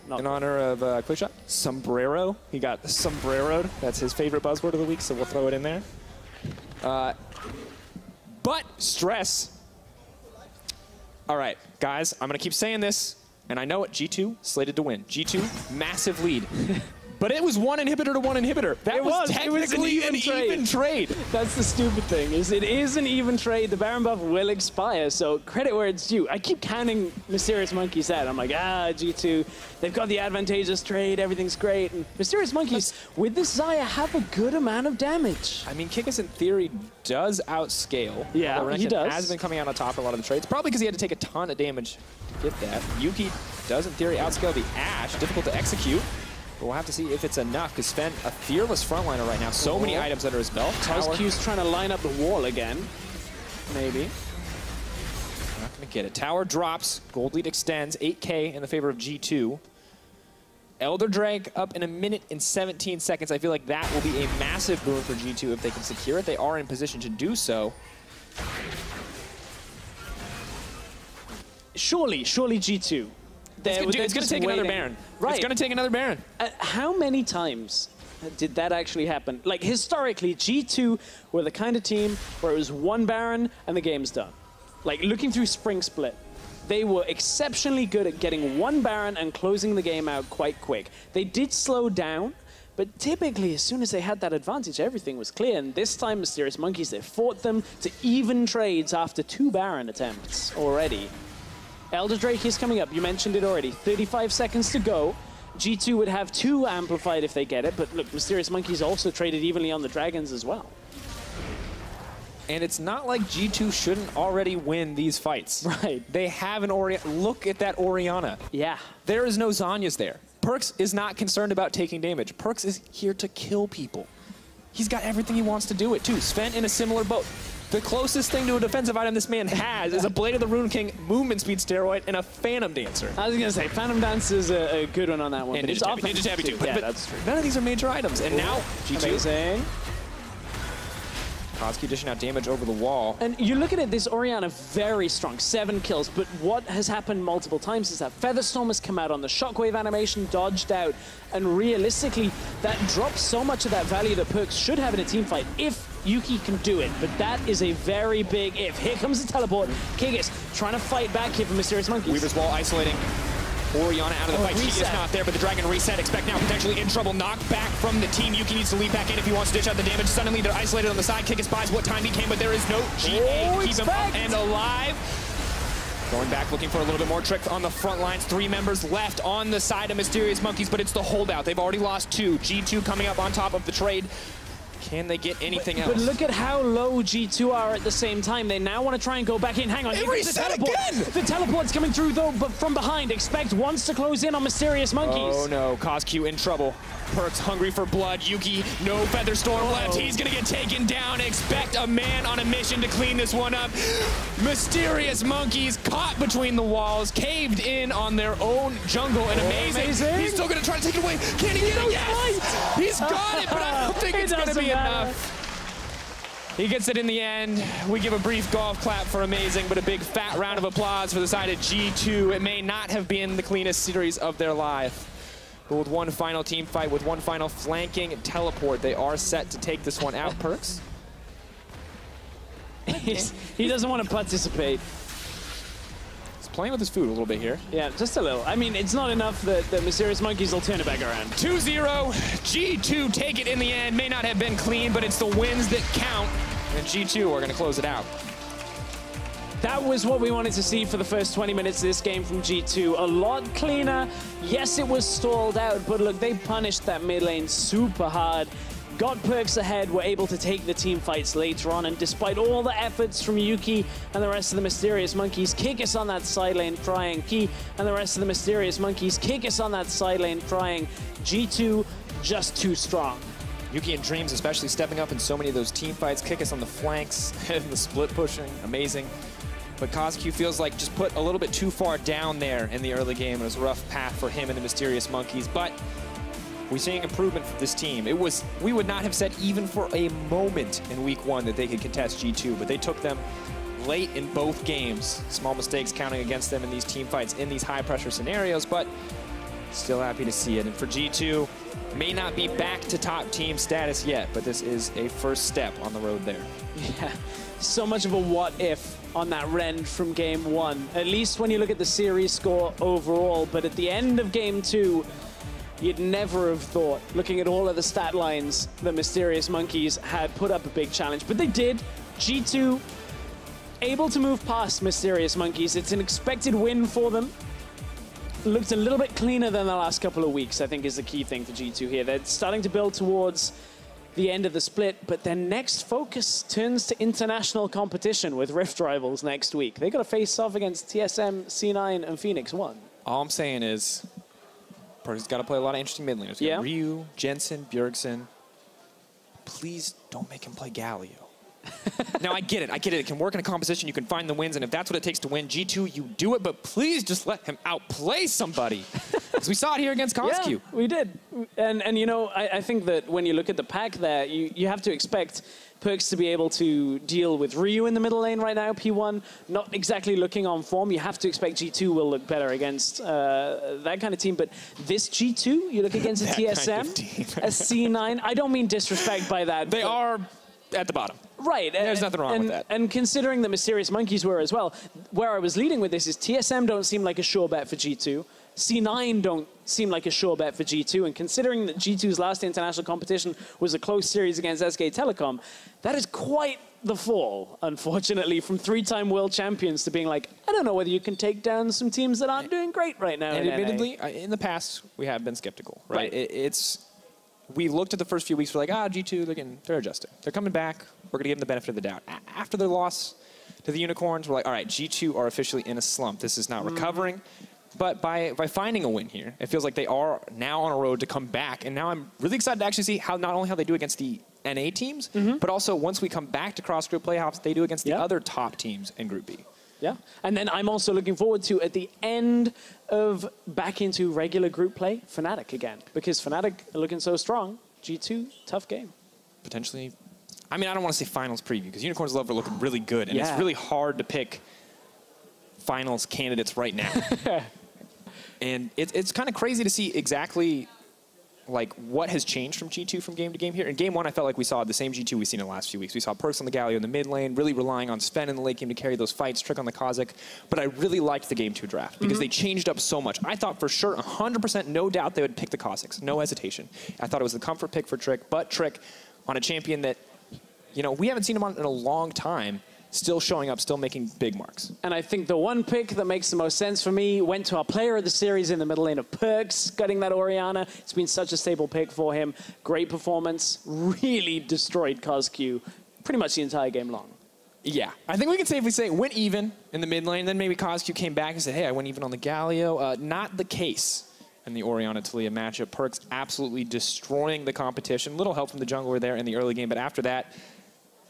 in honor of ClickShot, sombrero. He got sombreroed. That's his favorite buzzword of the week, so we'll throw it in there. But stress. All right, guys, I'm going to keep saying this, and I know it. G2 slated to win. G2, massive lead. But it was one inhibitor to one inhibitor. That was technically an even trade. That's the stupid thing, is it is an even trade. The Baron buff will expire, so credit where it's due. I keep counting Mysterious Monkeys out. I'm like, G2, they've got the advantageous trade, everything's great. And Mysterious Monkeys, with this Xayah, have a good amount of damage. I mean, Kikis in theory does outscale. Yeah, he does. Has been coming out on top of a lot of the trades, probably because he had to take a ton of damage to get that. Yuki does in theory outscale the Ashe, difficult to execute. But we'll have to see if it's enough, because Zven, a fearless frontliner right now. So many items under his belt. CozQ's trying to line up the wall again. Maybe. Not going to get it. Tower drops. Gold lead extends. 8K in the favor of G2. Elder Drag up in 1 minute and 17 seconds. I feel like that will be a massive boon for G2 if they can secure it. They are in position to do so. Surely G2. It's going to take another Baron. Right. It's going to take another Baron. How many times did that actually happen? Like, historically, G2 were the kind of team where it was one Baron and the game's done. Like, looking through Spring Split, they were exceptionally good at getting one Baron and closing the game out quite quick. They did slow down, but typically, as soon as they had that advantage, everything was clear. And this time, Mysterious Monkeys, they fought them to even trades after 2 Baron attempts already. Elder Drake is coming up. You mentioned it already. 35 seconds to go. G2 would have 2 amplified if they get it, but look, Mysterious Monkeys also traded evenly on the Dragons as well. And it's not like G2 shouldn't already win these fights. Right. They have an Orianna. Look at that Orianna. Yeah. There is no Zhonya's there. PerkZ is not concerned about taking damage. PerkZ is here to kill people. He's got everything he wants to do it too. Zven in a similar boat. The closest thing to a defensive item this man has is a Blade of the Rune King movement speed steroid and a Phantom Dancer. I was going to say, Phantom Dancer is a good one on that one. And Ninja Tabby too. Yeah, but that's true. None of these are major items. And now, G2. Amazing. CozQ dishing out damage over the wall. And you look at it, this Orianna, very strong, 7 kills. But what has happened multiple times is that Featherstorm has come out on the Shockwave animation, dodged out. And realistically, that drops so much of that value that PerkZ should have in a team fight if Yuki can do it, but that is a very big if. Here comes the teleport. Kikis trying to fight back here for Mysterious Monkeys. Weaver's Wall isolating Orianna out of the fight. She is not there, but the Dragon reset. Expect now potentially in trouble. Knocked back from the team. Yuki needs to leap back in if he wants to dish out the damage. Suddenly they're isolated on the side. Kikis buys what time he can, but there is no GA to keep him up and alive. Going back, looking for a little bit more trick on the front lines. 3 members left on the side of Mysterious Monkeys, but it's the holdout. They've already lost 2. G2 coming up on top of the trade. Can they get anything else? But look at how low G2 are at the same time. They now want to try and go back in. Hang on. It reset again! The teleport's coming through, though, but from behind. Expect wants to close in on Mysterious Monkeys. Oh, no. CozQ in trouble. PerkZ hungry for blood. Yuki, no Featherstorm left. He's going to get taken down. Expect a man on a mission to clean this one up. Mysterious Monkeys caught between the walls, caved in on their own jungle, and amazing. He's still going to try to take it away. Can he get it? Yes! He's got it, but I don't think it's going to be enough. He gets it in the end. We give a brief golf clap for amazing, but a big fat round of applause for the side of G2. It may not have been the cleanest series of their life. But with one final team fight, with one final flanking teleport, they are set to take this one out. PerkZ? He doesn't want to participate. He's playing with his food a little bit here. Yeah, just a little. I mean, it's not enough that the Mysterious Monkeys will turn it back around. 2-0. G2 take it in the end. May not have been clean, but it's the wins that count. And G2 are going to close it out. That was what we wanted to see for the first 20 minutes of this game from G2. A lot cleaner. Yes, it was stalled out, but look, they punished that mid lane super hard. Got PerkZ ahead, were able to take the team fights later on, and despite all the efforts from Yuki and the rest of the Mysterious Monkeys, Kikis on that side lane trying, Ki and the rest of the Mysterious Monkeys, Kikis on that side lane trying, G2 just too strong. Yuki and Dreams especially stepping up in so many of those team fights. Kikis on the flanks and the split pushing, amazing. But CozQ feels like just put a little bit too far down there in the early game. It was a rough path for him and the Mysterious Monkeys, but we're seeing improvement for this team. We would not have said even for a moment in week 1 that they could contest G2, but they took them late in both games. Small mistakes counting against them in these team fights, in these high pressure scenarios, but still happy to see it. And for G2, may not be back to top team status yet, but this is a first step on the road there. Yeah, so much of a what if on that rend from game 1, at least when you look at the series score overall. But at the end of game 2, you'd never have thought, looking at all of the stat lines, the Mysterious Monkeys had put up a big challenge, but they did. G2 able to move past Mysterious Monkeys. It's an expected win for them. Looked a little bit cleaner than the last couple of weeks, I think, is the key thing for G2 here. They're starting to build towards the end of the split, but their next focus turns to international competition with Rift Rivals next week. They got to face off against TSM, C9, and Phoenix 1. All I'm saying is, PerkZ's got to play a lot of interesting mid laners. Yeah. Ryu, Jensen, Bjergsen. Please don't make him play Galio. Now, I get it. It can work in a composition. You can find the wins, and if that's what it takes to win G2, you do it, but please just let him outplay somebody. Because we saw it here against CozQ. Yeah, we did. And you know, I think that when you look at the pack there, you have to expect PerkZ to be able to deal with Ryu in the middle lane right now, P1, not exactly looking on form. You have to expect G2 will look better against that kind of team. But this G2, you look against a TSM, a C9. I don't mean disrespect by that. They are at the bottom. Right. There's nothing wrong with that. And considering the Mysterious Monkeys were as well, where I was leading with this is TSM don't seem like a sure bet for G2. C9 don't seem like a sure bet for G2, and considering that G2's last international competition was a close series against SK Telecom, that is quite the fall, unfortunately, from 3-time world champions to being like, I don't know whether you can take down some teams that aren't doing great right now. And admittedly, in the past, we have been skeptical, right? We looked at the first few weeks, we're like, G2, they're adjusting. They're coming back. We're going to give them the benefit of the doubt. After their loss to the Unicorns, we're like, all right, G2 are officially in a slump. This is not recovering. But by finding a win here, it feels like they are now on a road to come back. And now I'm really excited to actually see how not only how they do against the NA teams, but also once we come back to cross-group playoffs, they do against the other top teams in Group B. Yeah, and then I'm also looking forward to, at the end of back into regular group play, Fnatic again. Because Fnatic are looking so strong. G2, tough game. Potentially, I mean, I don't want to say finals preview, because Unicorns Love are looking really good, and it's really hard to pick finals candidates right now. And it's kind of crazy to see exactly like what has changed from G2 from game to game here. In game one, I felt like we saw the same G2 we've seen in the last few weeks. We saw PerkZ on the Galio in the mid lane, really relying on Zven in the late game to carry those fights, Trick on the CozQ. But I really liked the game two draft because they changed up so much. I thought for sure, 100%, no doubt they would pick the CozQs, no hesitation. I thought it was the comfort pick for Trick, but Trick on a champion that, you know, we haven't seen him on in a long time, still showing up, still making big marks. And I think the one pick that makes the most sense for me went to our player of the series in the middle lane of PerkZ, getting that Orianna. It's been such a stable pick for him. Great performance, really destroyed CozQ pretty much the entire game long. Yeah, I think we can safely say it went even in the mid lane, then maybe CozQ came back and said, hey, I went even on the Galio. Not the case in the Orianna-Taliyah matchup. PerkZ absolutely destroying the competition. Little help from the jungler there in the early game, but after that,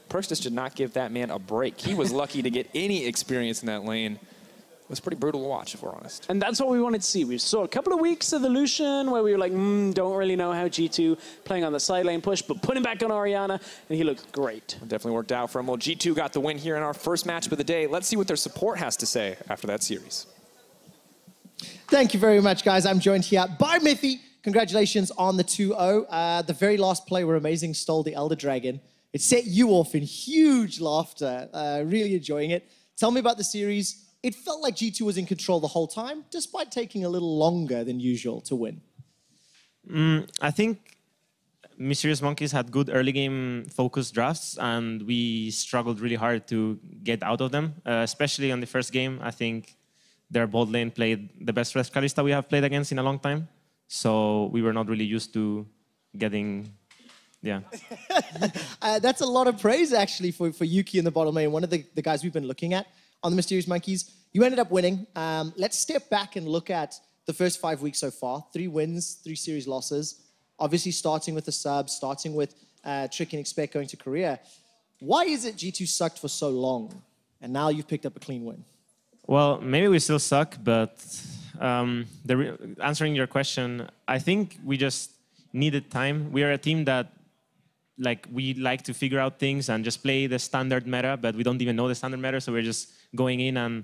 PerkZ just did not give that man a break. He was lucky to get any experience in that lane. It was pretty brutal to watch, if we're honest. And that's what we wanted to see. We saw a couple of weeks of the Lucian where we were like, don't really know how G2 playing on the side lane push, but put him back on Orianna, and he looked great. It definitely worked out for him. Well, G2 got the win here in our first matchup of the day. Let's see what their support has to say after that series. Thank you very much, guys. I'm joined here by Mithy. Congratulations on the 2-0. The very last play were amazing. Stole the Elder Dragon. It set you off in huge laughter. Really enjoying it. Tell me about the series. It felt like G2 was in control the whole time, despite taking a little longer than usual to win. I think Mysterious Monkeys had good early game focused drafts, and we struggled really hard to get out of them, especially on the first game. I think their bot lane played the best Red Kalista we have played against in a long time. So we were not really used to getting... Yeah. That's a lot of praise, actually, for Yuki in the bottom lane. One of the guys we've been looking at on the Mysterious Monkeys. You ended up winning. Let's step back and look at the first 5 weeks so far. 3 wins, 3 series losses. Obviously, starting with the subs, starting with Trick and Expect going to Korea. Why is it G2 sucked for so long, and now you've picked up a clean win? Well, maybe we still suck, but answering your question, I think we just needed time. We are a team that we like to figure out things and just play the standard meta, but we don't even know the standard meta, so we're just going in and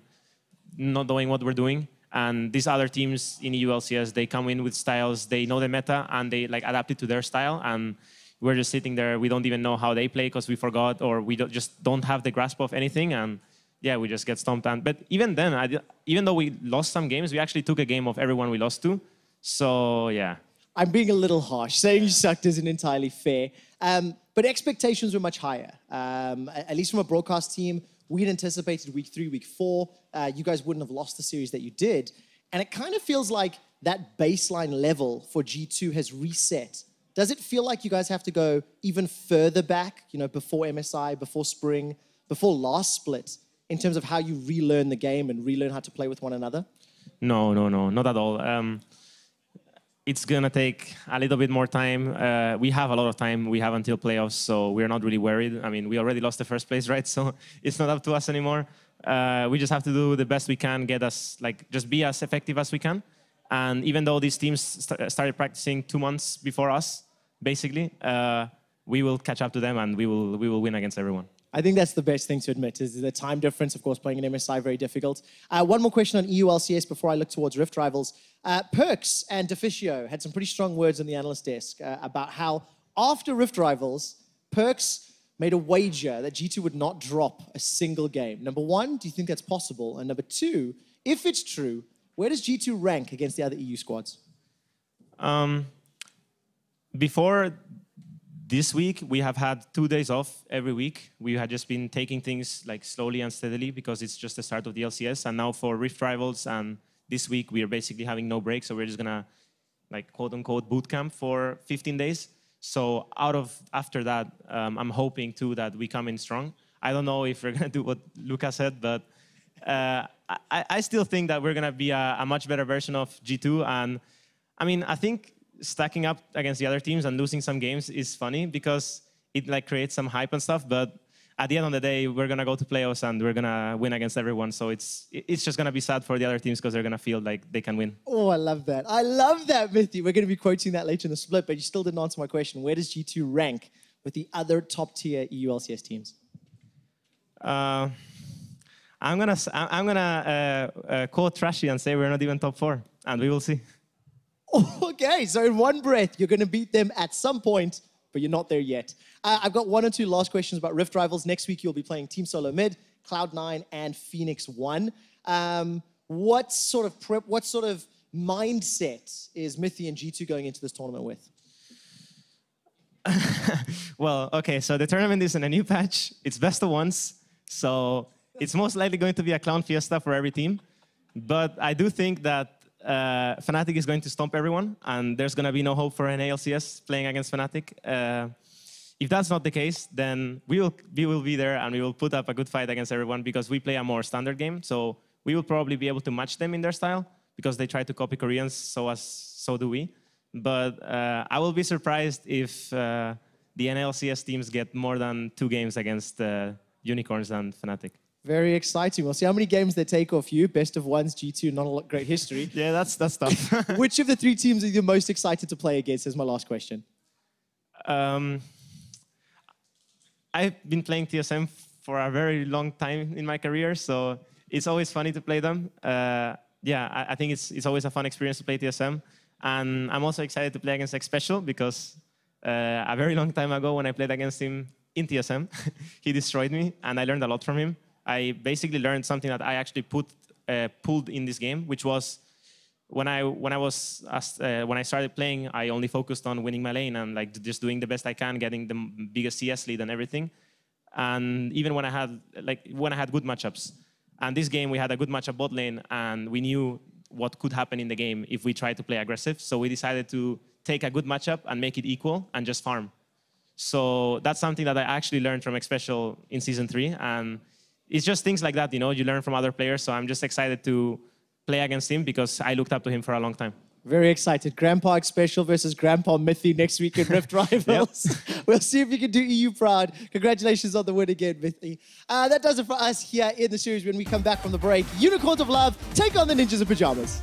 not knowing what we're doing. And these other teams in EU LCS, they come in with styles, they know the meta, and they adapt it to their style, and we're just sitting there, we don't even know how they play because we forgot, or we just don't have the grasp of anything, and yeah, we just get stomped. But even then, even though we lost some games, we actually took a game of everyone we lost to, so yeah. I'm being a little harsh. Saying you sucked isn't entirely fair. But expectations were much higher. At least from a broadcast team, we had anticipated week 3, week 4. You guys wouldn't have lost the series that you did. And it kind of feels like that baseline level for G2 has reset. Does it feel like you guys have to go even further back, you know, before MSI, before spring, before last split, in terms of how you relearn the game and relearn how to play with one another? No, not at all. It's going to take a little bit more time. We have a lot of time. We have until playoffs, so we're not really worried. I mean, we already lost the first place, right? So it's not up to us anymore. We just have to do the best we can, get us, just be as effective as we can. And even though these teams started practicing 2 months before us, basically, we will catch up to them and we will win against everyone. I think that's the best thing to admit, is the time difference, of course, playing in MSI, very difficult. One more question on EU LCS before I look towards Rift Rivals. PerkZ and Deficio had some pretty strong words on the analyst desk about how, after Rift Rivals, PerkZ made a wager that G2 would not drop a single game. Number 1, do you think that's possible? And number 2, if it's true, where does G2 rank against the other EU squads? Before this week, we have had 2 days off every week. We had just been taking things slowly and steadily because it's just the start of the LCS. And now for Rift Rivals and this week, we are basically having no break. So we're just going to, quote unquote, boot camp for 15 days. So after that, I'm hoping too that we come in strong. I don't know if we're going to do what Luca said, but I still think that we're going to be a much better version of G2. And I mean, I think stacking up against the other teams and losing some games is funny because it creates some hype and stuff. But at the end of the day, we're gonna go to playoffs and we're gonna win against everyone. So it's just gonna be sad for the other teams because they're gonna feel like they can win. Oh, I love that. I love that, Mithy. We're gonna be quoting that later in the split, but you still didn't answer my question. Where does G2 rank with the other top tier EU LCS teams? I'm gonna quote Trashy and say we're not even top 4, and we will see. Okay, so in one breath, you're going to beat them at some point, but you're not there yet. I've got one or two last questions about Rift Rivals. Next week, you'll be playing Team Solo Mid, Cloud9, and Phoenix One. What sort of mindset is Mithy and G2 going into this tournament with? Well, okay, so the tournament is in a new patch. It's best of ones, so it's most likely going to be a clown fiesta for every team. But I do think that Fnatic is going to stomp everyone, and there's going to be no hope for an ALCS playing against Fnatic. If that's not the case, then we will be there and we will put up a good fight against everyone because we play a more standard game. So we will probably be able to match them in their style because they try to copy Koreans, so do we. But I will be surprised if the NLCS teams get more than 2 games against Unicorns and Fnatic. Very exciting. We'll see how many games they take off you. Best of ones, G2, not a great history. Yeah, that's tough. Which of the 3 teams are you most excited to play against is my last question. I've been playing TSM for a very long time in my career, so it's always funny to play them. Yeah, I think it's always a fun experience to play TSM. And I'm also excited to play against Xpecial because a very long time ago when I played against him in TSM, he destroyed me, and I learned a lot from him. I basically learned something that I actually pulled in this game, which was when I started playing, I only focused on winning my lane and like just doing the best I can, getting the biggest CS lead and everything. And even when I had good matchups, and this game we had a good matchup bot lane, and we knew what could happen in the game if we tried to play aggressive. So we decided to take a good matchup and make it equal and just farm. So that's something that I actually learned from Xpecial in Season 3. And it's just things like that, you know, you learn from other players. So I'm just excited to play against him because I looked up to him for a long time. Very excited. Grandpa Xpecial versus Grandpa Mithy next week in Rift Rivals. We'll see if you can do EU proud. Congratulations on the win again, Mithy. That does it for us here in the series. When we come back from the break, Unicorns of Love take on the Ninjas of Pajamas.